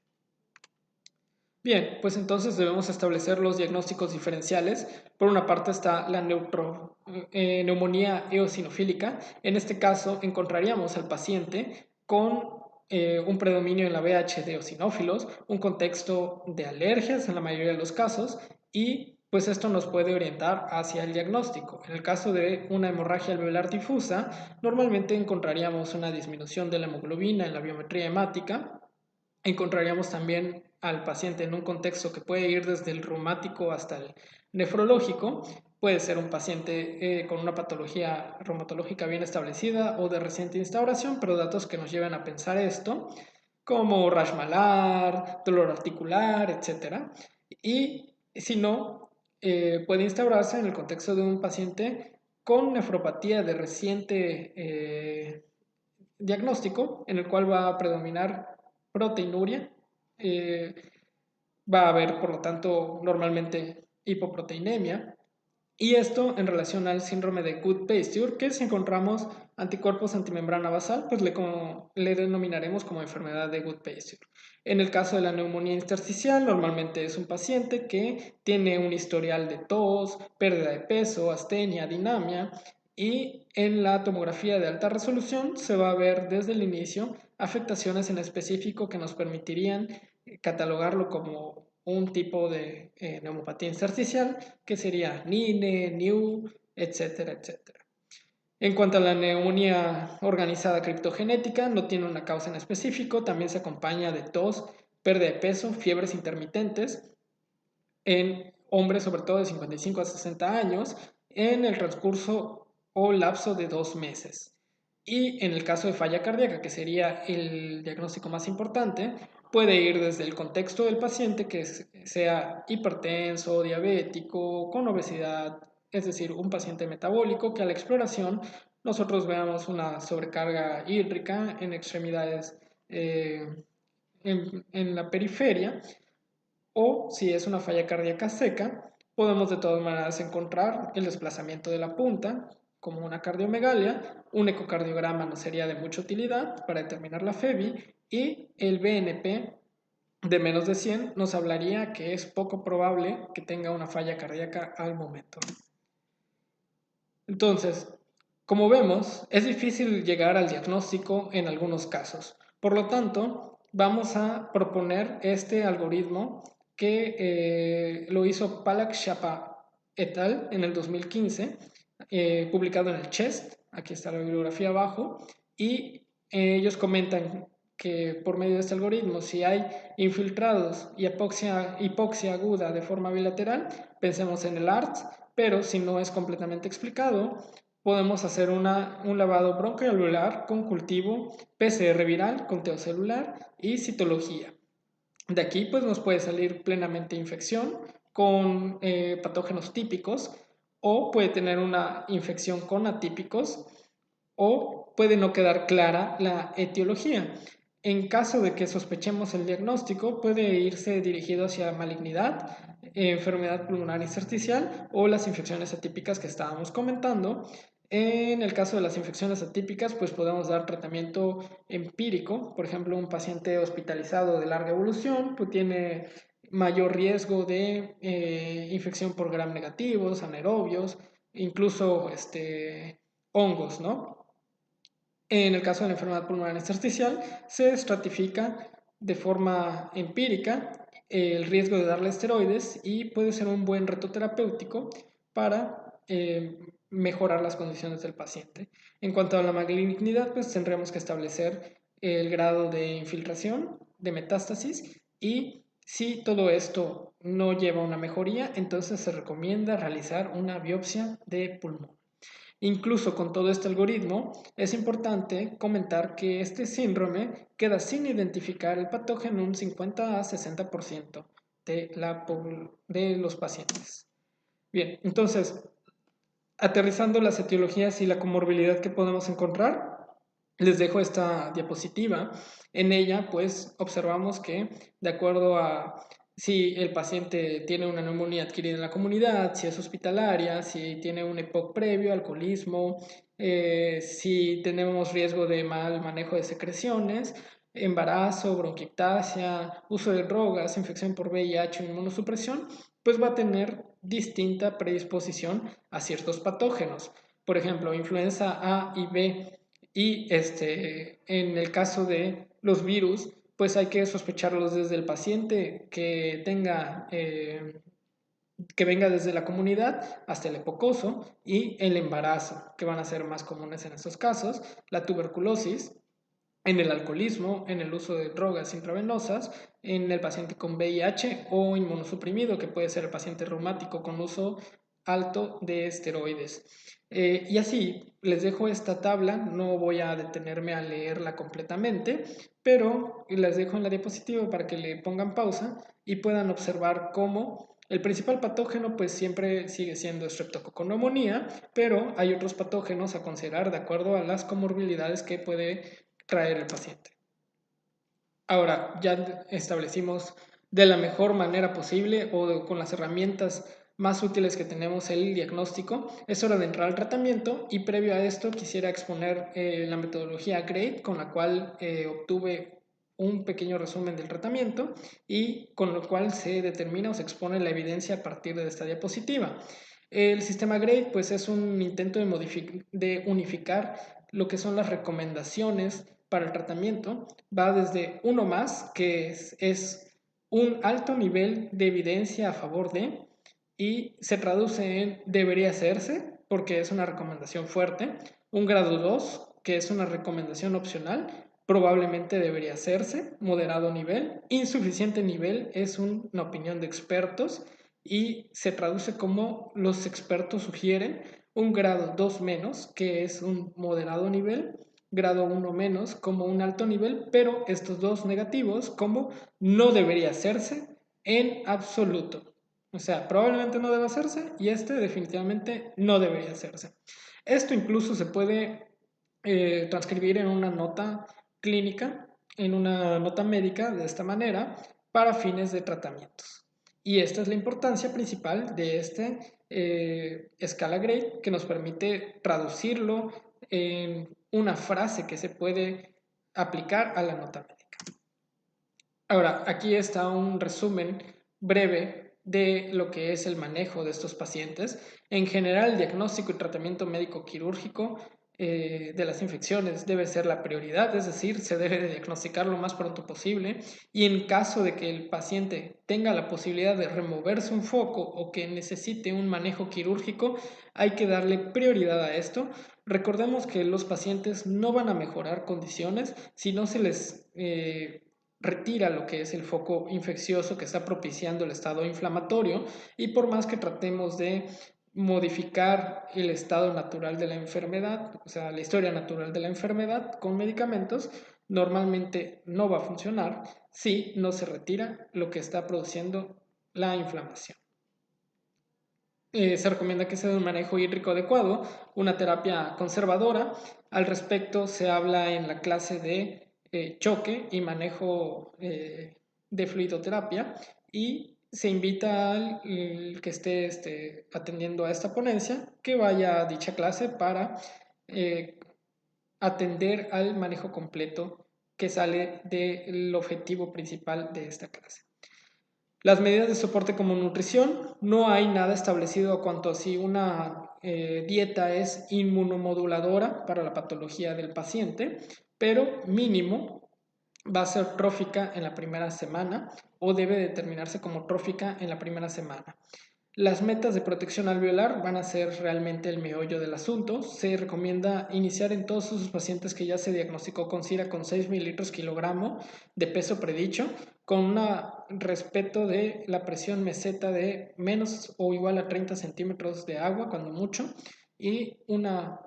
Bien, pues entonces debemos establecer los diagnósticos diferenciales. Por una parte está la neumonía eosinofílica. En este caso encontraríamos al paciente con un predominio en la VH de eosinófilos, un contexto de alergias en la mayoría de los casos y pues esto nos puede orientar hacia el diagnóstico. En el caso de una hemorragia alveolar difusa, normalmente encontraríamos una disminución de la hemoglobina en la biometría hemática. Encontraríamos también al paciente en un contexto que puede ir desde el reumático hasta el nefrológico. Puede ser un paciente con una patología reumatológica bien establecida o de reciente instauración, pero datos que nos lleven a pensar esto, como rash malar, dolor articular, etc. Y si no, puede instaurarse en el contexto de un paciente con nefropatía de reciente diagnóstico en el cual va a predominar proteinuria. Va a haber, por lo tanto, normalmente hipoproteinemia. Y esto en relación al síndrome de Good-Pasteur, que si encontramos anticuerpos antimembrana basal, pues le denominaremos como enfermedad de Good-Pasteur. En el caso de la neumonía intersticial, normalmente es un paciente que tiene un historial de tos, pérdida de peso, astenia, dinamia, y en la tomografía de alta resolución se va a ver desde el inicio afectaciones en específico que nos permitirían catalogarlo como un tipo de neumopatía intersticial, que sería NINE, NIU, etcétera, etcétera. En cuanto a la neumonía organizada criptogenética, no tiene una causa en específico, también se acompaña de tos, pérdida de peso, fiebres intermitentes en hombres sobre todo de 55 a 60 años en el transcurso o lapso de 2 meses. Y en el caso de falla cardíaca, que sería el diagnóstico más importante, puede ir desde el contexto del paciente, que sea hipertenso, diabético, con obesidad, es decir, un paciente metabólico, que a la exploración nosotros veamos una sobrecarga hídrica en extremidades en la periferia, o si es una falla cardíaca seca, podemos de todas maneras encontrar el desplazamiento de la punta como una cardiomegalia, un ecocardiograma nos sería de mucha utilidad para determinar la FEBI y el BNP de menos de 100 nos hablaría que es poco probable que tenga una falla cardíaca al momento. Entonces, como vemos, es difícil llegar al diagnóstico en algunos casos. Por lo tanto, vamos a proponer este algoritmo que lo hizo Palak Shapa et al. En el 2015, publicado en el CHEST, aquí está la bibliografía abajo, y ellos comentan que por medio de este algoritmo, si hay infiltrados y hipoxia aguda de forma bilateral, pensemos en el ARTS, pero si no es completamente explicado, podemos hacer un lavado broncoalveolar con cultivo, PCR viral, conteo celular y citología. De aquí pues nos puede salir plenamente infección con patógenos típicos, o puede tener una infección con atípicos, o puede no quedar clara la etiología. En caso de que sospechemos el diagnóstico, puede irse dirigido hacia malignidad, enfermedad pulmonar intersticial o las infecciones atípicas que estábamos comentando. En el caso de las infecciones atípicas, pues podemos dar tratamiento empírico. Por ejemplo, un paciente hospitalizado de larga evolución pues tiene mayor riesgo de infección por gram negativos, anaerobios, incluso hongos, ¿no? En el caso de la enfermedad pulmonar intersticial, se estratifica de forma empírica el riesgo de darle esteroides y puede ser un buen reto terapéutico para mejorar las condiciones del paciente. En cuanto a la malignidad, pues tendremos que establecer el grado de infiltración, de metástasis, y si todo esto no lleva a una mejoría, entonces se recomienda realizar una biopsia de pulmón. Incluso con todo este algoritmo, es importante comentar que este síndrome queda sin identificar el patógeno en un 50 a 60% de los pacientes. Bien, entonces, aterrizando las etiologías y la comorbilidad que podemos encontrar, les dejo esta diapositiva. En ella, pues, observamos que, de acuerdo a si el paciente tiene una neumonía adquirida en la comunidad, si es hospitalaria, si tiene un EPOC previo, alcoholismo, si tenemos riesgo de mal manejo de secreciones, embarazo, bronquiectasia, uso de drogas, infección por VIH o inmunosupresión, pues va a tener distinta predisposición a ciertos patógenos. Por ejemplo, influenza A y B. Y en el caso de los virus, pues hay que sospecharlos desde el paciente que tenga, que venga desde la comunidad hasta el epocoso, y el embarazo, que van a ser más comunes en estos casos, la tuberculosis, en el alcoholismo, en el uso de drogas intravenosas, en el paciente con VIH o inmunosuprimido, que puede ser el paciente reumático con uso alto de esteroides. Y así, les dejo esta tabla, no voy a detenerme a leerla completamente, pero les dejo en la diapositiva para que le pongan pausa y puedan observar cómo el principal patógeno pues siempre sigue siendo Streptococcus pneumoniae, pero hay otros patógenos a considerar de acuerdo a las comorbilidades que puede traer el paciente. Ahora, ya establecimos de la mejor manera posible o con las herramientas más útiles que tenemos el diagnóstico. Es hora de entrar al tratamiento y previo a esto quisiera exponer la metodología GRADE con la cual obtuve un pequeño resumen del tratamiento y con lo cual se determina o se expone la evidencia a partir de esta diapositiva. El sistema GRADE pues, es un intento de unificar lo que son las recomendaciones para el tratamiento. Va desde uno más, que es un alto nivel de evidencia a favor de, y se traduce en debería hacerse, porque es una recomendación fuerte. Un grado 2, que es una recomendación opcional, probablemente debería hacerse. Moderado nivel. Insuficiente nivel es una opinión de expertos y se traduce como los expertos sugieren. Un grado 2 menos, que es un moderado nivel. Grado 1 menos como un alto nivel, pero estos dos negativos como no debería hacerse en absoluto. O sea, probablemente no debe hacerse y este definitivamente no debería hacerse. Esto incluso se puede transcribir en una nota clínica, en una nota médica de esta manera para fines de tratamientos. Y esta es la importancia principal de este escala GRADE que nos permite traducirlo en una frase que se puede aplicar a la nota médica. Ahora, aquí está un resumen breve de lo que es el manejo de estos pacientes. En general, el diagnóstico y tratamiento médico quirúrgico de las infecciones debe ser la prioridad, es decir, se debe de diagnosticar lo más pronto posible y en caso de que el paciente tenga la posibilidad de removerse un foco o que necesite un manejo quirúrgico, hay que darle prioridad a esto. Recordemos que los pacientes no van a mejorar condiciones si no se les retira lo que es el foco infeccioso que está propiciando el estado inflamatorio y por más que tratemos de modificar el estado natural de la enfermedad, o sea, la historia natural de la enfermedad con medicamentos, normalmente no va a funcionar si no se retira lo que está produciendo la inflamación. Se recomienda que sea de un manejo hídrico adecuado, una terapia conservadora. Al respecto se habla en la clase de choque y manejo de fluidoterapia y se invita al que esté atendiendo a esta ponencia que vaya a dicha clase para atender al manejo completo que sale del objetivo principal de esta clase. Las medidas de soporte como nutrición, no hay nada establecido a cuanto a si una dieta es inmunomoduladora para la patología del paciente, pero mínimo va a ser trófica en la primera semana o debe determinarse como trófica en la primera semana. Las metas de protección alveolar van a ser realmente el meollo del asunto. Se recomienda iniciar en todos esos pacientes que ya se diagnosticó con SIRA con 6 mililitros kilogramo de peso predicho, con un respeto de la presión meseta de menos o igual a 30 centímetros de agua, cuando mucho, y una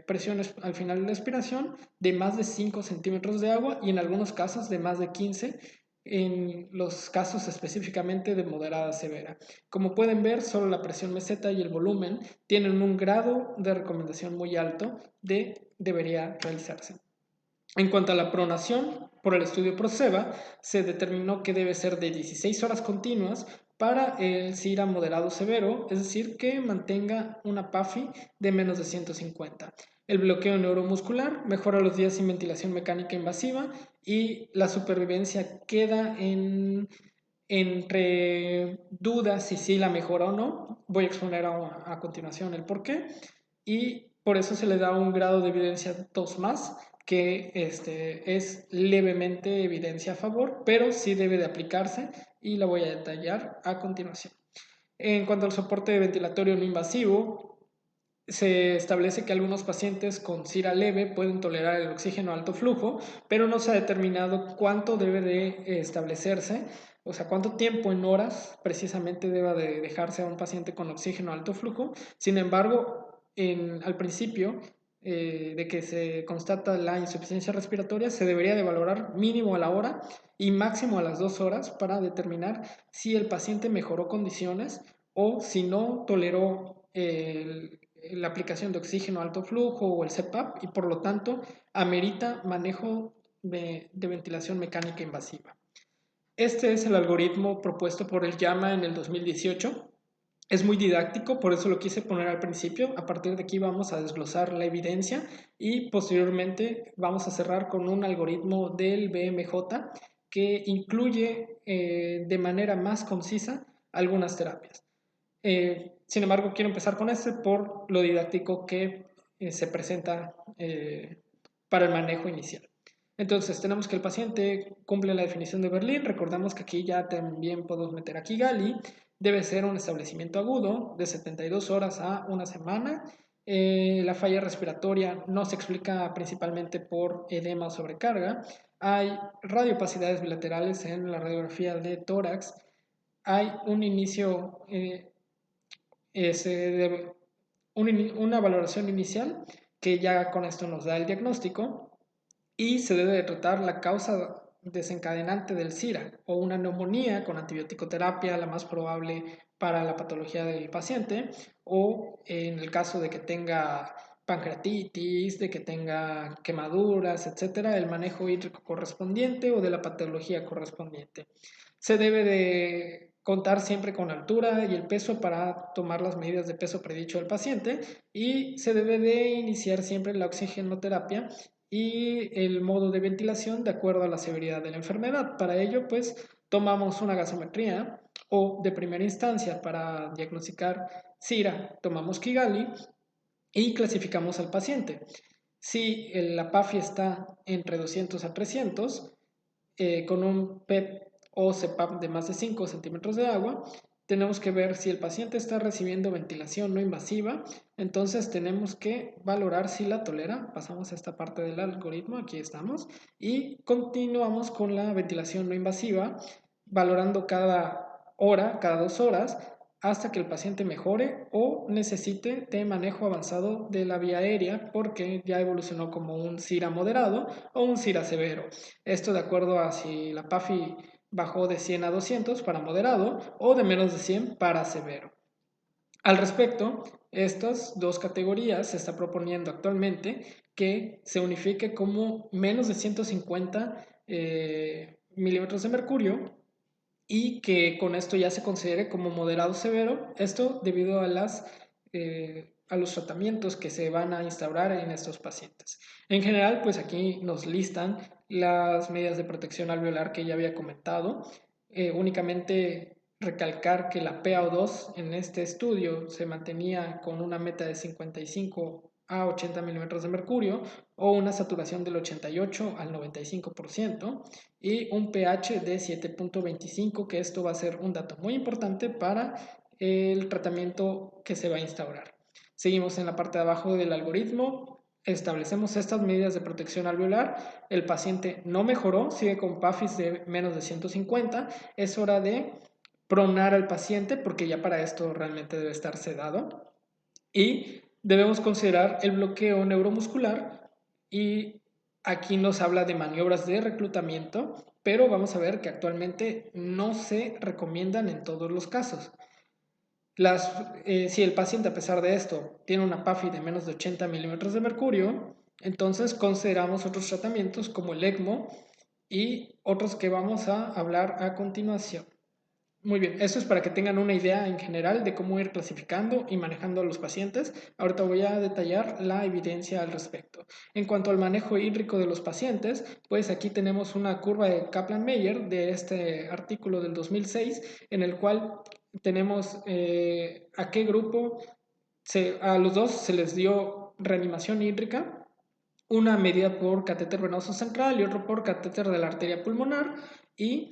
presión al final de la expiración de más de 5 centímetros de agua y en algunos casos de más de 15 en los casos específicamente de moderada a severa. Como pueden ver, solo la presión meseta y el volumen tienen un grado de recomendación muy alto de debería realizarse. En cuanto a la pronación, por el estudio PROSEBA, se determinó que debe ser de 16 horas continuas para el SIRA moderado severo, es decir, que mantenga una PAFI de menos de 150. El bloqueo neuromuscular mejora los días sin ventilación mecánica invasiva y la supervivencia queda entre dudas si sí la mejora o no. Voy a exponer a continuación el por qué. Y por eso se le da un grado de evidencia 2 más, que es levemente evidencia a favor, pero sí debe de aplicarse y la voy a detallar a continuación. En cuanto al soporte ventilatorio no invasivo, se establece que algunos pacientes con SIRA leve pueden tolerar el oxígeno a alto flujo, pero no se ha determinado cuánto debe de establecerse, o sea, cuánto tiempo en horas precisamente deba de dejarse a un paciente con oxígeno a alto flujo. Sin embargo, al principio de que se constata la insuficiencia respiratoria, se debería de valorar mínimo a la hora y máximo a las 2 horas para determinar si el paciente mejoró condiciones o si no toleró la aplicación de oxígeno a alto flujo o el CPAP y por lo tanto amerita manejo de ventilación mecánica invasiva. Este es el algoritmo propuesto por el JAMA en el 2018. Es muy didáctico, por eso lo quise poner al principio. A partir de aquí vamos a desglosar la evidencia y posteriormente vamos a cerrar con un algoritmo del BMJ que incluye de manera más concisa algunas terapias. Sin embargo, quiero empezar con este por lo didáctico que se presenta para el manejo inicial. Entonces, tenemos que el paciente cumple la definición de Berlín. Recordamos que aquí ya también podemos meter a Kigali. Debe ser un establecimiento agudo de 72 horas a una semana. La falla respiratoria no se explica principalmente por edema o sobrecarga. Hay radiopacidades bilaterales en la radiografía de tórax. Hay un inicio una valoración inicial que ya con esto nos da el diagnóstico y se debe de tratar la causa desencadenante del SIRA o una neumonía con antibiótico-terapia, la más probable para la patología del paciente, o en el caso de que tenga pancreatitis, de que tenga quemaduras, etcétera, el manejo hídrico correspondiente o de la patología correspondiente. Se debe de contar siempre con la altura y el peso para tomar las medidas de peso predicho del paciente y se debe de iniciar siempre la oxigenoterapia y el modo de ventilación de acuerdo a la severidad de la enfermedad. Para ello, pues, tomamos una gasometría o de primera instancia para diagnosticar SIRA, tomamos Kigali y clasificamos al paciente. Si la PAFI está entre 200 a 300, con un PEP o CPAP de más de 5 centímetros de agua, tenemos que ver si el paciente está recibiendo ventilación no invasiva, entonces tenemos que valorar si la tolera. Pasamos a esta parte del algoritmo, aquí estamos, y continuamos con la ventilación no invasiva, valorando cada hora, cada 2 horas, hasta que el paciente mejore o necesite de manejo avanzado de la vía aérea porque ya evolucionó como un SIRA moderado o un SIRA severo. Esto de acuerdo a si la PAFI bajó de 100 a 200 para moderado o de menos de 100 para severo. Al respecto, estas dos categorías se está proponiendo actualmente que se unifique como menos de 150 milímetros de mercurio y que con esto ya se considere como moderado severo, esto debido a los tratamientos que se van a instaurar en estos pacientes. En general, pues aquí nos listan las medidas de protección alveolar que ya había comentado. Únicamente recalcar que la PaO2 en este estudio se mantenía con una meta de 55 a 80 milímetros de mercurio o una saturación del 88 al 95% y un pH de 7.25, que esto va a ser un dato muy importante para el tratamiento que se va a instaurar. Seguimos en la parte de abajo del algoritmo, establecemos estas medidas de protección alveolar, el paciente no mejoró, sigue con PAFIs de menos de 150, es hora de pronar al paciente porque ya para esto realmente debe estar sedado y debemos considerar el bloqueo neuromuscular y aquí nos habla de maniobras de reclutamiento, pero vamos a ver que actualmente no se recomiendan en todos los casos. Si el paciente a pesar de esto tiene una PAFI de menos de 80 milímetros de mercurio, entonces consideramos otros tratamientos como el ECMO y otros que vamos a hablar a continuación. Muy bien, eso es para que tengan una idea en general de cómo ir clasificando y manejando a los pacientes. Ahorita voy a detallar la evidencia al respecto. En cuanto al manejo hídrico de los pacientes, pues aquí tenemos una curva de Kaplan-Meier de este artículo del 2006, en el cual tenemos a qué grupo, a los dos se les dio reanimación hídrica, una medida por catéter venoso central y otro por catéter de la arteria pulmonar y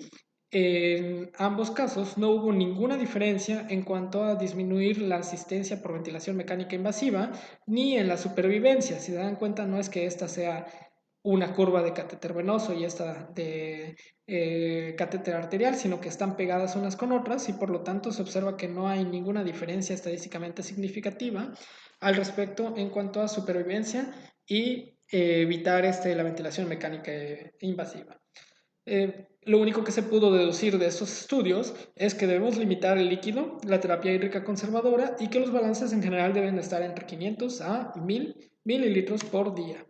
en ambos casos no hubo ninguna diferencia en cuanto a disminuir la asistencia por ventilación mecánica invasiva ni en la supervivencia. Si se dan cuenta, no es que esta sea una curva de catéter venoso y esta de catéter arterial, sino que están pegadas unas con otras y por lo tanto se observa que no hay ninguna diferencia estadísticamente significativa al respecto en cuanto a supervivencia y evitar la ventilación mecánica invasiva. Lo único que se pudo deducir de estos estudios es que debemos limitar el líquido, la terapia hídrica conservadora y que los balances en general deben estar entre 500 a 1000 mililitros por día.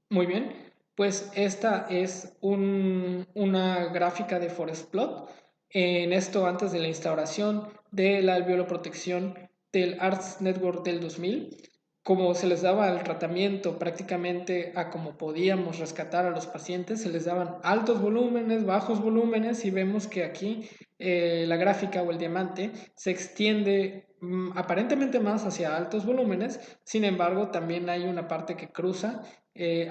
Muy bien, pues esta es una gráfica de Forest Plot. En esto antes de la instauración de la alveoloprotección del ARTS Network del 2000, como se les daba el tratamiento prácticamente a como podíamos rescatar a los pacientes, se les daban altos volúmenes, bajos volúmenes y vemos que aquí la gráfica o el diamante se extiende aparentemente más hacia altos volúmenes, sin embargo también hay una parte que cruza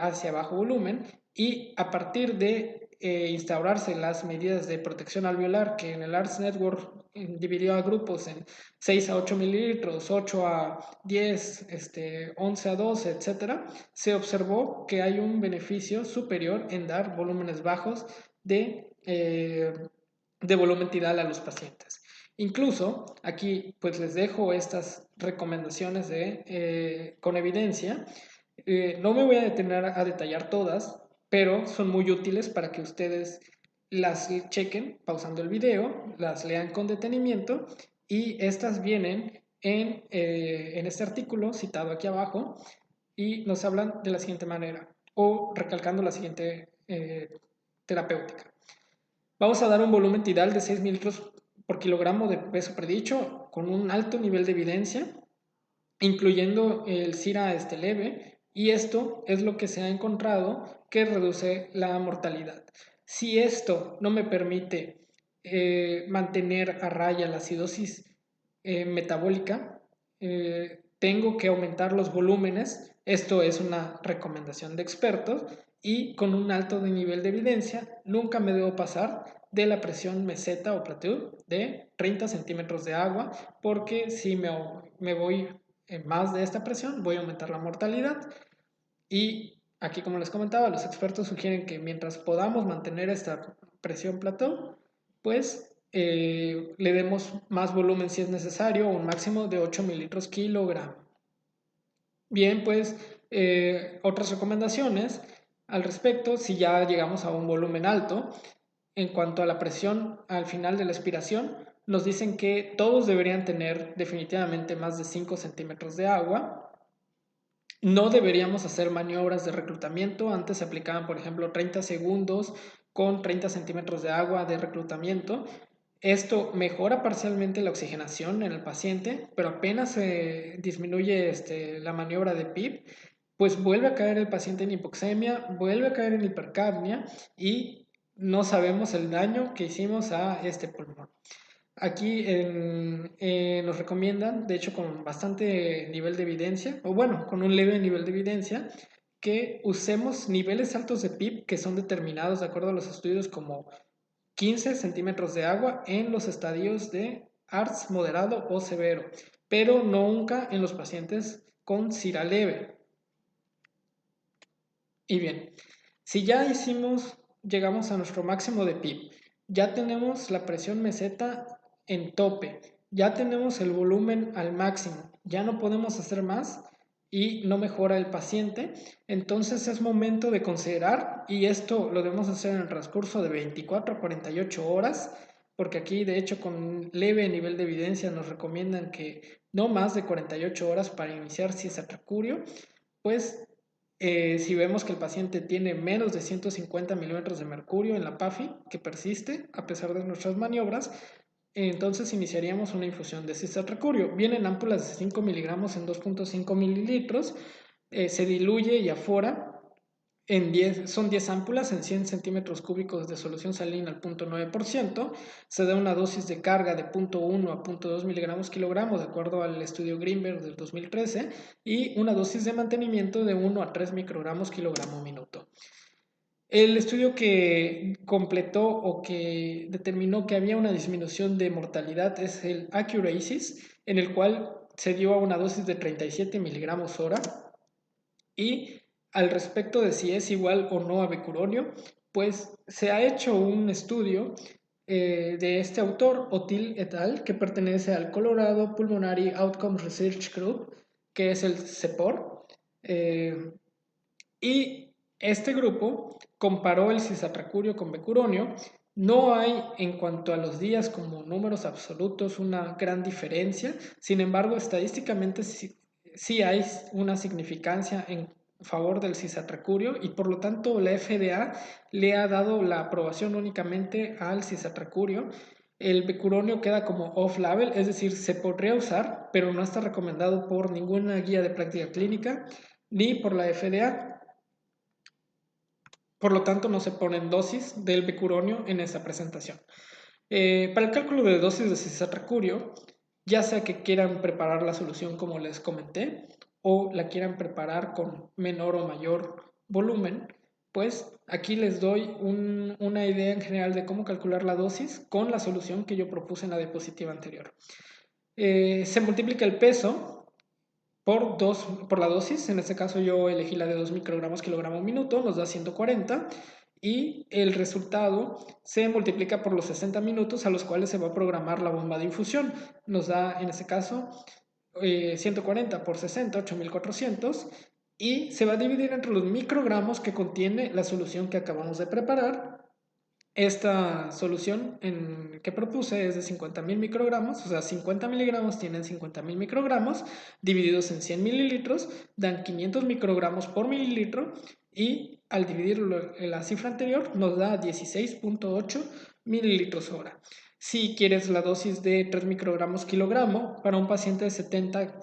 hacia bajo volumen y a partir de instaurarse las medidas de protección alveolar que en el ARTS Network dividió a grupos en 6 a 8 mililitros, 8 a 10, 11 a 12, etcétera, se observó que hay un beneficio superior en dar volúmenes bajos de volumen tidal a los pacientes. Incluso aquí pues les dejo estas recomendaciones con evidencia. No me voy a detener a detallar todas, pero son muy útiles para que ustedes las chequen pausando el video, las lean con detenimiento y estas vienen en este artículo citado aquí abajo y nos hablan de la siguiente manera o recalcando la siguiente terapéutica. Vamos a dar un volumen tidal de 6 mililitros por kilogramo de peso predicho con un alto nivel de evidencia, incluyendo el SIRA leve, y esto es lo que se ha encontrado que reduce la mortalidad. Si esto no me permite mantener a raya la acidosis metabólica, tengo que aumentar los volúmenes. Esto es una recomendación de expertos y con un alto nivel de evidencia nunca me debo pasar de la presión meseta o plateau de 30 centímetros de agua, porque si me voy más de esta presión voy a aumentar la mortalidad. Y aquí, como les comentaba, los expertos sugieren que mientras podamos mantener esta presión plateau, pues le demos más volumen si es necesario, un máximo de 8 mililitros kilogramo. Bien, pues otras recomendaciones al respecto, si ya llegamos a un volumen alto, en cuanto a la presión al final de la expiración, nos dicen que todos deberían tener definitivamente más de 5 centímetros de agua. No deberíamos hacer maniobras de reclutamiento. Antes se aplicaban, por ejemplo, 30 segundos con 30 centímetros de agua de reclutamiento. Esto mejora parcialmente la oxigenación en el paciente, pero apenas se disminuye la maniobra de PIP, pues vuelve a caer el paciente en hipoxemia, vuelve a caer en hipercapnia y no sabemos el daño que hicimos a este pulmón. Aquí nos recomiendan, de hecho con bastante nivel de evidencia, o bueno, con un leve nivel de evidencia, que usemos niveles altos de PIP que son determinados de acuerdo a los estudios como 15 centímetros de agua en los estadios de ARTS moderado o severo, pero nunca en los pacientes con SIRA leve. Y bien, si ya llegamos a nuestro máximo de PIP, ya tenemos la presión meseta en tope, ya tenemos el volumen al máximo, ya no podemos hacer más y no mejora el paciente, entonces es momento de considerar, y esto lo debemos hacer en el transcurso de 24 a 48 horas, porque aquí de hecho con leve nivel de evidencia nos recomiendan que no más de 48 horas para iniciar cisatracurio, pues si vemos que el paciente tiene menos de 150 milímetros de mercurio en la PAFI, que persiste a pesar de nuestras maniobras, entonces iniciaríamos una infusión de cisatracurio. Vienen ámpulas de 5 miligramos en 2.5 mililitros, se diluye y afora. Son 10 ámpulas en 100 centímetros cúbicos de solución salina al 0.9%. Se da una dosis de carga de 0.1 a 0.2 miligramos kilogramos, de acuerdo al estudio Greenberg del 2013, y una dosis de mantenimiento de 1 a 3 microgramos kilogramo minuto. El estudio que completó o que determinó que había una disminución de mortalidad es el Accuracies, en el cual se dio a una dosis de 37 miligramos hora. Y al respecto de si es igual o no a becuronio, pues se ha hecho un estudio de este autor, Otil et al., que pertenece al Colorado Pulmonary Outcomes Research Group, que es el CEPOR, y este grupo comparó el cisatracurio con becuronio. No hay en cuanto a los días como números absolutos una gran diferencia, sin embargo estadísticamente sí hay una significancia en favor del cisatracurio y por lo tanto la FDA le ha dado la aprobación únicamente al cisatracurio. El becuronio queda como off-label, es decir, se podría usar, pero no está recomendado por ninguna guía de práctica clínica ni por la FDA. Por lo tanto, no se ponen dosis del becuronio en esa presentación. Para el cálculo de dosis de cisatracurio, ya sea que quieran preparar la solución como les comenté o la quieran preparar con menor o mayor volumen, pues aquí les doy una idea en general de cómo calcular la dosis con la solución que yo propuse en la diapositiva anterior. Se multiplica el peso por la dosis, en este caso yo elegí la de 2 microgramos kilogramo minuto, nos da 140 y el resultado se multiplica por los 60 minutos a los cuales se va a programar la bomba de infusión. Nos da en este caso 140 por 60, 8400 y se va a dividir entre los microgramos que contiene la solución que acabamos de preparar. Esta solución que propuse es de 50.000 microgramos, o sea, 50 miligramos tienen 50.000 microgramos, divididos en 100 mililitros, dan 500 microgramos por mililitro y al dividirlo en la cifra anterior nos da 16.8 mililitros hora. Si quieres la dosis de 3 microgramos kilogramo, para un paciente de 70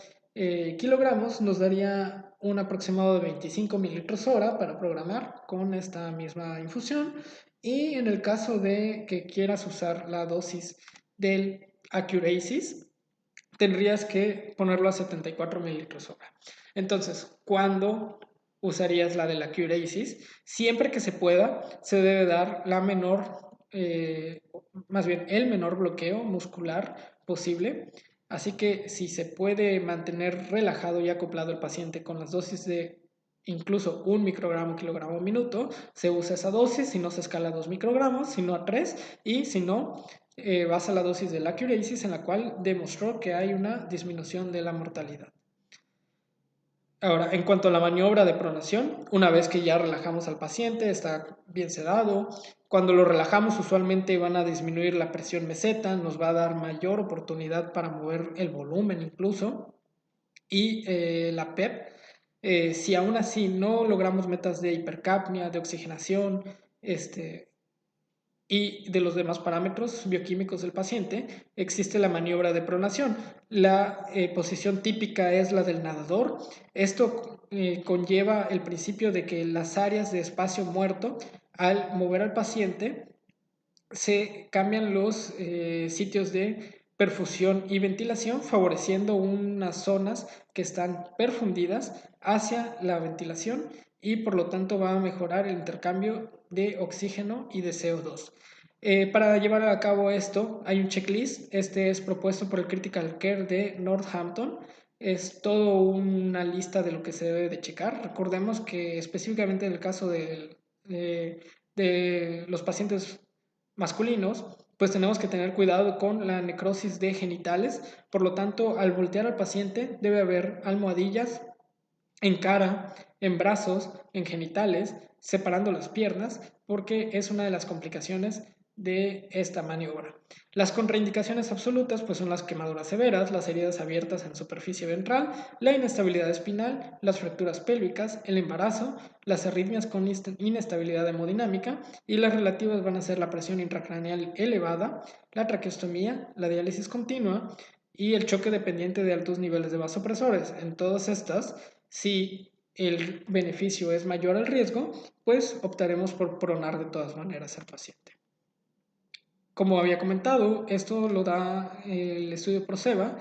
kilogramos nos daría un aproximado de 25 mililitros hora para programar con esta misma infusión. Y en el caso de que quieras usar la dosis del Accurasis, tendrías que ponerlo a 74 mililitros hora. Entonces, ¿cuándo usarías la del Accurasis? Siempre que se pueda, se debe dar más bien el menor bloqueo muscular posible. Así que si se puede mantener relajado y acoplado el paciente con las dosis de incluso 1 microgramo kilogramo minuto, se usa esa dosis, si no se escala a 2 microgramos, si no a 3, y si no, vas a la dosis del Accurasis en la cual demostró que hay una disminución de la mortalidad. Ahora, en cuanto a la maniobra de pronación, una vez que ya relajamos al paciente, está bien sedado, cuando lo relajamos usualmente van a disminuir la presión meseta, nos va a dar mayor oportunidad para mover el volumen incluso, y la PEP. Si aún así no logramos metas de hipercapnia, de oxigenación y de los demás parámetros bioquímicos del paciente, existe la maniobra de pronación. La posición típica es la del nadador. Esto conlleva el principio de que las áreas de espacio muerto, al mover al paciente, se cambian los sitios de perfusión y ventilación, favoreciendo unas zonas que están perfundidas hacia la ventilación y por lo tanto va a mejorar el intercambio de oxígeno y de CO2. Para llevar a cabo esto hay un checklist, este es propuesto por el Critical Care de Northampton, es todo una lista de lo que se debe de checar. Recordemos que específicamente en el caso de los pacientes masculinos, pues tenemos que tener cuidado con la necrosis de genitales. Por lo tanto, al voltear al paciente debe haber almohadillas en cara, en brazos, en genitales, separando las piernas, porque es una de las complicaciones de esta maniobra. Las contraindicaciones absolutas pues son las quemaduras severas, las heridas abiertas en superficie ventral, la inestabilidad espinal, las fracturas pélvicas, el embarazo, las arritmias con inestabilidad hemodinámica y las relativas van a ser la presión intracraneal elevada, la traqueostomía, la diálisis continua y el choque dependiente de altos niveles de vasopresores. En todas estas, si el beneficio es mayor al riesgo, pues optaremos por pronar de todas maneras al paciente. Como había comentado, esto lo da el estudio Proceva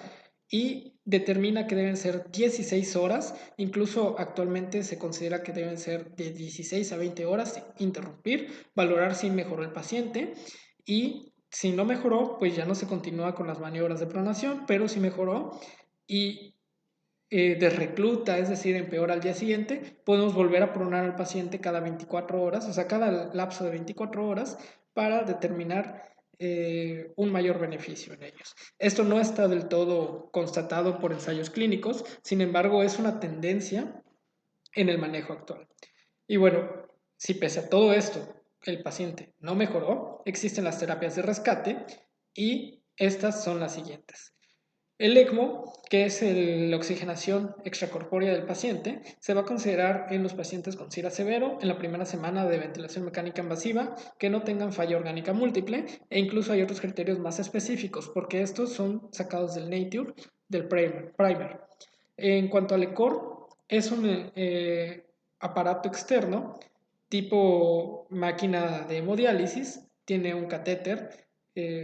y determina que deben ser 16 horas, incluso actualmente se considera que deben ser de 16 a 20 horas sin interrumpir, valorar si mejoró el paciente y si no mejoró, pues ya no se continúa con las maniobras de pronación, pero si mejoró y desrecluta, es decir, empeora al día siguiente, podemos volver a pronar al paciente cada 24 horas, o sea, cada lapso de 24 horas para determinar un mayor beneficio en ellos. Esto no está del todo constatado por ensayos clínicos, sin embargo, es una tendencia en el manejo actual. Y bueno, Si pese a todo esto el paciente no mejoró, existen las terapias de rescate y estas son las siguientes. El ECMO, que es la oxigenación extracorpórea del paciente, se va a considerar en los pacientes con SIRA severo en la primera semana de ventilación mecánica invasiva que no tengan falla orgánica múltiple, e incluso hay otros criterios más específicos porque estos son sacados del Nature, del primer. En cuanto al ECOR, es un aparato externo tipo máquina de hemodiálisis, tiene un catéter,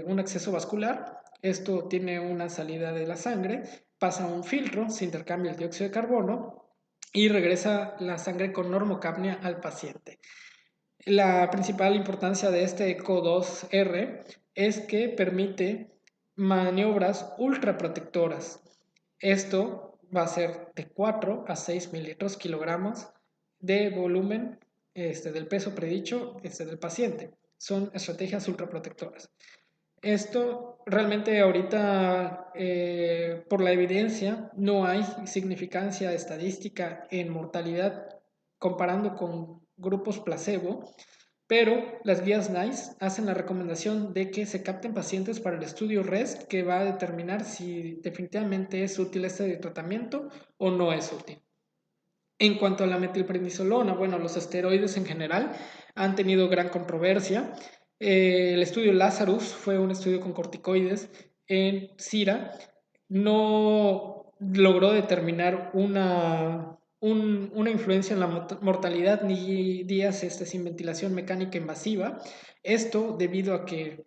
un acceso vascular. Esto tiene una salida de la sangre, pasa a un filtro, se intercambia el dióxido de carbono y regresa la sangre con normocapnia al paciente. La principal importancia de este ECO2R es que permite maniobras ultraprotectoras. Esto va a ser de 4 a 6 mililitros kilogramos de volumen del peso predicho del paciente. Son estrategias ultraprotectoras. Esto realmente ahorita, por la evidencia, no hay significancia estadística en mortalidad comparando con grupos placebo, pero las guías NICE hacen la recomendación de que se capten pacientes para el estudio REST que va a determinar si definitivamente es útil este tratamiento o no es útil. En cuanto a la metilprednisolona, bueno, los esteroides en general han tenido gran controversia. El estudio Lazarus fue un estudio con corticoides en SIRA. No logró determinar una influencia en la mortalidad ni días sin ventilación mecánica invasiva. Esto debido a que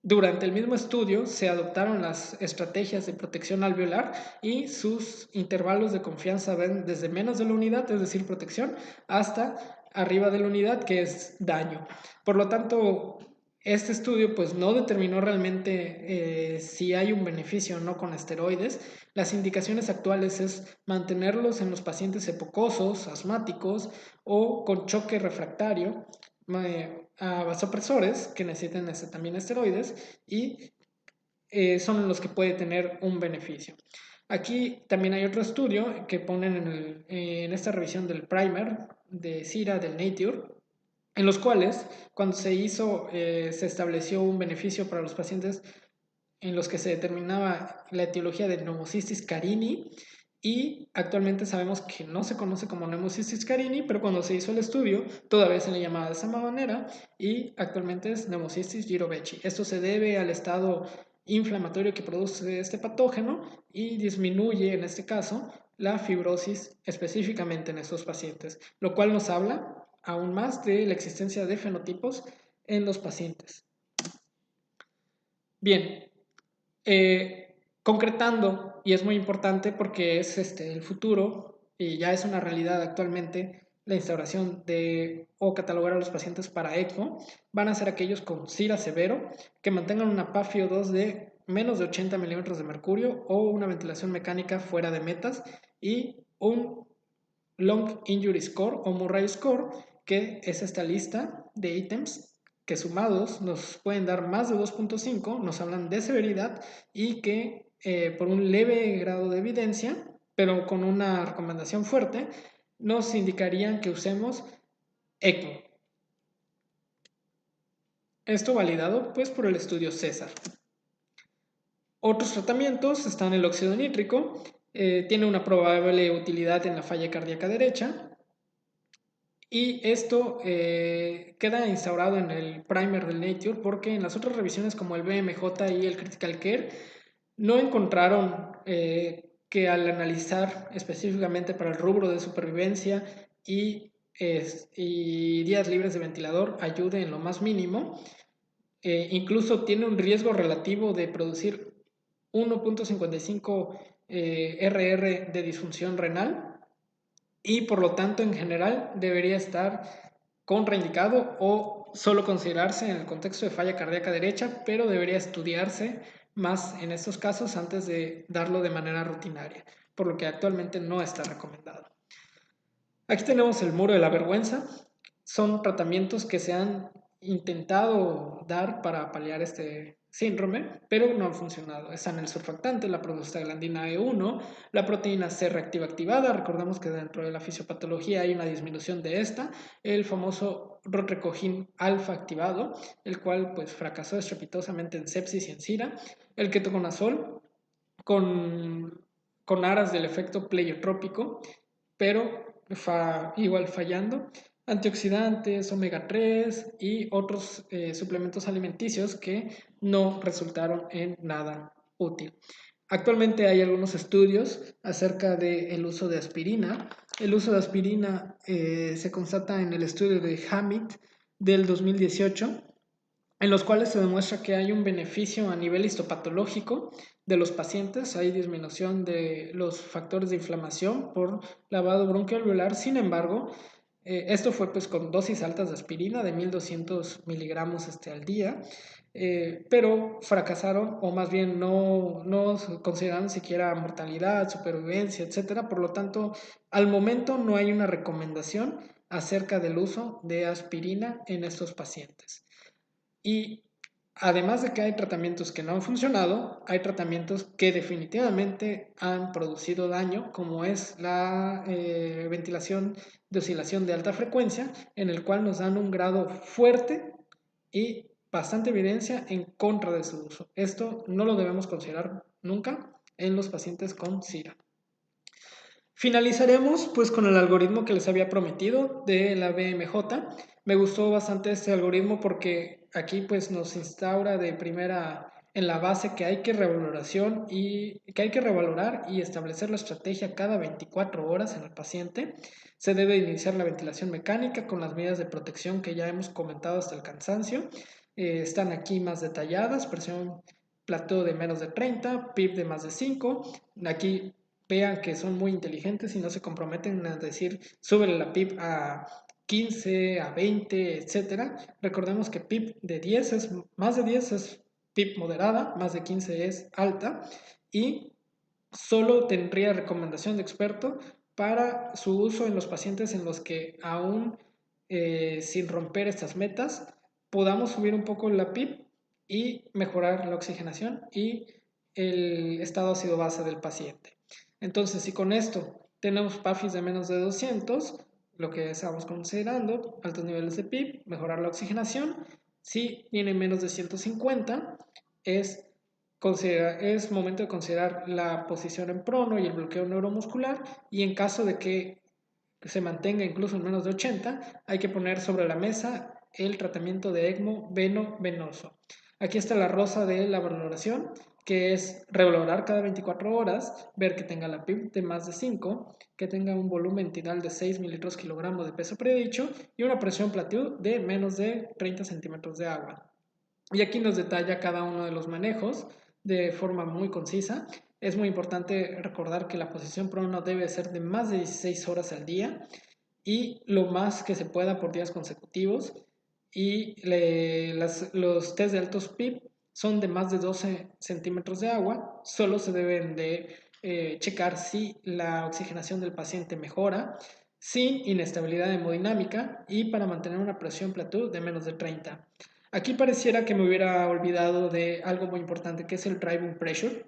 durante el mismo estudio se adoptaron las estrategias de protección alveolar y sus intervalos de confianza van desde menos de la unidad, es decir, protección, hasta arriba de la unidad, que es daño. Por lo tanto, este estudio pues no determinó realmente si hay un beneficio o no con esteroides. Las indicaciones actuales es mantenerlos en los pacientes epocosos, asmáticos o con choque refractario, a vasopresores que necesiten también esteroides y son los que puede tener un beneficio. Aquí también hay otro estudio que ponen en esta revisión del primer de SIRA del Nature, en los cuales cuando se hizo se estableció un beneficio para los pacientes en los que se determinaba la etiología de Pneumocystis carini y actualmente sabemos que no se conoce como Pneumocystis carini, pero cuando se hizo el estudio todavía se le llamaba de esa manera y actualmente es Pneumocystis jirovecii. Esto se debe al estado inflamatorio que produce este patógeno y disminuye en este caso la fibrosis específicamente en estos pacientes, lo cual nos habla aún más de la existencia de fenotipos en los pacientes. Bien, concretando, y es muy importante porque es el futuro y ya es una realidad actualmente, la instauración de o catalogar a los pacientes para ECMO, van a ser aquellos con SIRA severo que mantengan una PaFiO2 de menos de 80 milímetros de mercurio o una ventilación mecánica fuera de metas y un Long Injury Score o Murray Score, que es esta lista de ítems que sumados nos pueden dar más de 2.5, nos hablan de severidad y que por un leve grado de evidencia, pero con una recomendación fuerte, nos indicarían que usemos ECMO. Esto validado pues por el estudio César. Otros tratamientos están el óxido nítrico, tiene una probable utilidad en la falla cardíaca derecha, y esto queda instaurado en el primer del Nature porque en las otras revisiones como el BMJ y el Critical Care no encontraron que al analizar específicamente para el rubro de supervivencia y días libres de ventilador ayude en lo más mínimo. Incluso tiene un riesgo relativo de producir 1.55 RR de disfunción renal y por lo tanto en general debería estar contraindicado o solo considerarse en el contexto de falla cardíaca derecha, pero debería estudiarse más en estos casos antes de darlo de manera rutinaria, por lo que actualmente no está recomendado. Aquí tenemos el muro de la vergüenza. Son tratamientos que se han intentado dar para paliar este síndrome, pero no han funcionado. Están el surfactante, la prostaglandina E1, la proteína C reactiva activada. Recordamos que dentro de la fisiopatología hay una disminución de esta, el famoso rotrecogin alfa activado, el cual pues fracasó estrepitosamente en sepsis y en SIRA, el ketoconazol con, con aras del efecto pleiotrópico, pero igual fallando, antioxidantes, omega 3 y otros suplementos alimenticios que no resultaron en nada útil. Actualmente hay algunos estudios acerca del uso de aspirina. El uso de aspirina se constata en el estudio de Hamid del 2018, en los cuales se demuestra que hay un beneficio a nivel histopatológico de los pacientes, hay disminución de los factores de inflamación por lavado bronquialveolar. Sin embargo, esto fue pues con dosis altas de aspirina de 1200 miligramos al día, pero fracasaron o más bien no consideraron siquiera mortalidad, supervivencia, etcétera. Por lo tanto, al momento no hay una recomendación acerca del uso de aspirina en estos pacientes. Y además de que hay tratamientos que no han funcionado, hay tratamientos que definitivamente han producido daño, como es la ventilación de oscilación de alta frecuencia, en el cual nos dan un grado fuerte y bastante evidencia en contra de su uso. Esto no lo debemos considerar nunca en los pacientes con SIRA. Finalizaremos pues con el algoritmo que les había prometido de la BMJ. Me gustó bastante este algoritmo porque aquí pues nos instaura de primera en la base que hay que revalorar y establecer la estrategia cada 24 horas en el paciente. Se debe iniciar la ventilación mecánica con las medidas de protección que ya hemos comentado hasta el cansancio. Están aquí más detalladas: presión plató de menos de 30, PIB de más de 5. Aquí vean que son muy inteligentes y no se comprometen a decir súbele la PIB a 15, a 20, etcétera. Recordemos que PIB de 10 es más de 10 es PIB moderada, más de 15 es alta, y solo tendría recomendación de experto para su uso en los pacientes en los que aún sin romper estas metas podamos subir un poco la PIB y mejorar la oxigenación y el estado ácido base del paciente. Entonces, si con esto tenemos PAFIs de menos de 200, lo que estamos considerando, altos niveles de PIB, mejorar la oxigenación. Si tiene menos de 150, es momento de considerar la posición en prono y el bloqueo neuromuscular, y en caso de que se mantenga incluso en menos de 80, hay que poner sobre la mesa el tratamiento de ECMO veno-venoso. Aquí está la rosa de la valoración, que es revalorar cada 24 horas, ver que tenga la PIB de más de 5, que tenga un volumen tidal de 6 mililitros kilogramos de peso predicho y una presión plateau de menos de 30 centímetros de agua. Y aquí nos detalla cada uno de los manejos de forma muy concisa. Es muy importante recordar que la posición prono debe ser de más de 16 horas al día y lo más que se pueda por días consecutivos. Y los test de altos PIB son de más de 12 centímetros de agua. Solo se deben de checar si la oxigenación del paciente mejora, sin inestabilidad hemodinámica y para mantener una presión plateau de menos de 30. Aquí pareciera que me hubiera olvidado de algo muy importante, que es el driving pressure.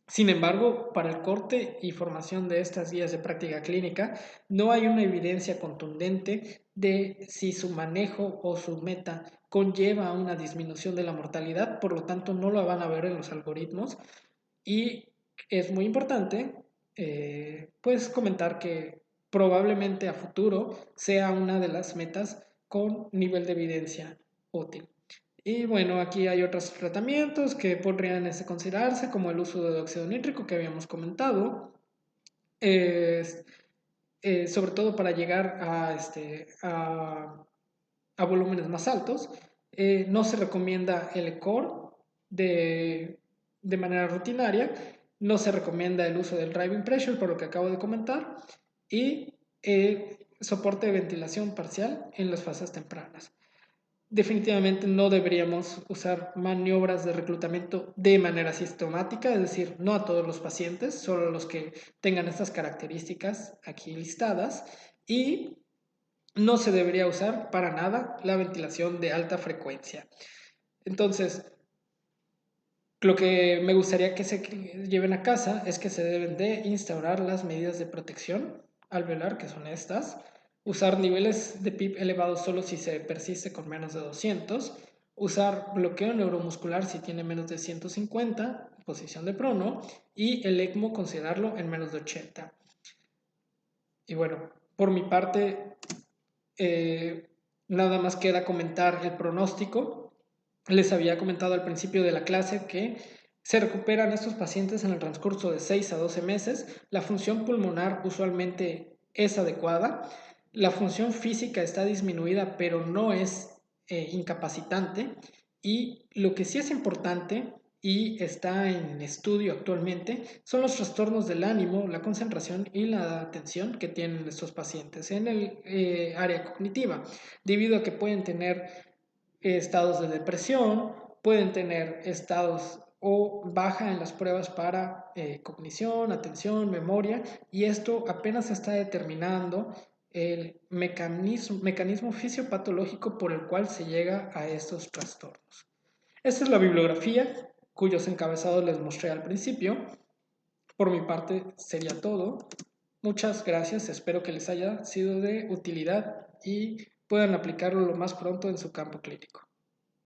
Sin embargo, para el corte y formación de estas guías de práctica clínica, no hay una evidencia contundente de si su manejo o su meta conlleva una disminución de la mortalidad, por lo tanto no lo van a ver en los algoritmos. Y es muy importante pues comentar que probablemente a futuro sea una de las metas con nivel de evidencia útil. Y bueno, aquí hay otros tratamientos que podrían considerarse, como el uso de óxido nítrico que habíamos comentado, sobre todo para llegar a volúmenes más altos. No se recomienda el ECOR de manera rutinaria, no se recomienda el uso del driving pressure, por lo que acabo de comentar, y soporte de ventilación parcial en las fases tempranas. Definitivamente no deberíamos usar maniobras de reclutamiento de manera sistemática, es decir, no a todos los pacientes, solo a los que tengan estas características aquí listadas. Y no se debería usar para nada la ventilación de alta frecuencia. Entonces, lo que me gustaría que se lleven a casa es que se deben de instaurar las medidas de protección alveolar, que son estas, usar niveles de PIB elevados solo si se persiste con menos de 200, usar bloqueo neuromuscular si tiene menos de 150, posición de prono, y el ECMO considerarlo en menos de 80. Y bueno, por mi parte, nada más queda comentar el pronóstico. Les había comentado al principio de la clase que se recuperan estos pacientes en el transcurso de 6 a 12 meses. La función pulmonar usualmente es adecuada. La función física está disminuida, pero no es incapacitante. Y lo que sí es importante y está en estudio actualmente son los trastornos del ánimo, la concentración y la atención que tienen estos pacientes en el área cognitiva, debido a que pueden tener estados de depresión, pueden tener estados o baja en las pruebas para cognición, atención, memoria, y esto apenas se está determinando el mecanismo fisiopatológico por el cual se llega a estos trastornos. Esta es la bibliografía cuyos encabezados les mostré al principio. Por mi parte sería todo. Muchas gracias, espero que les haya sido de utilidad y puedan aplicarlo lo más pronto en su campo clínico.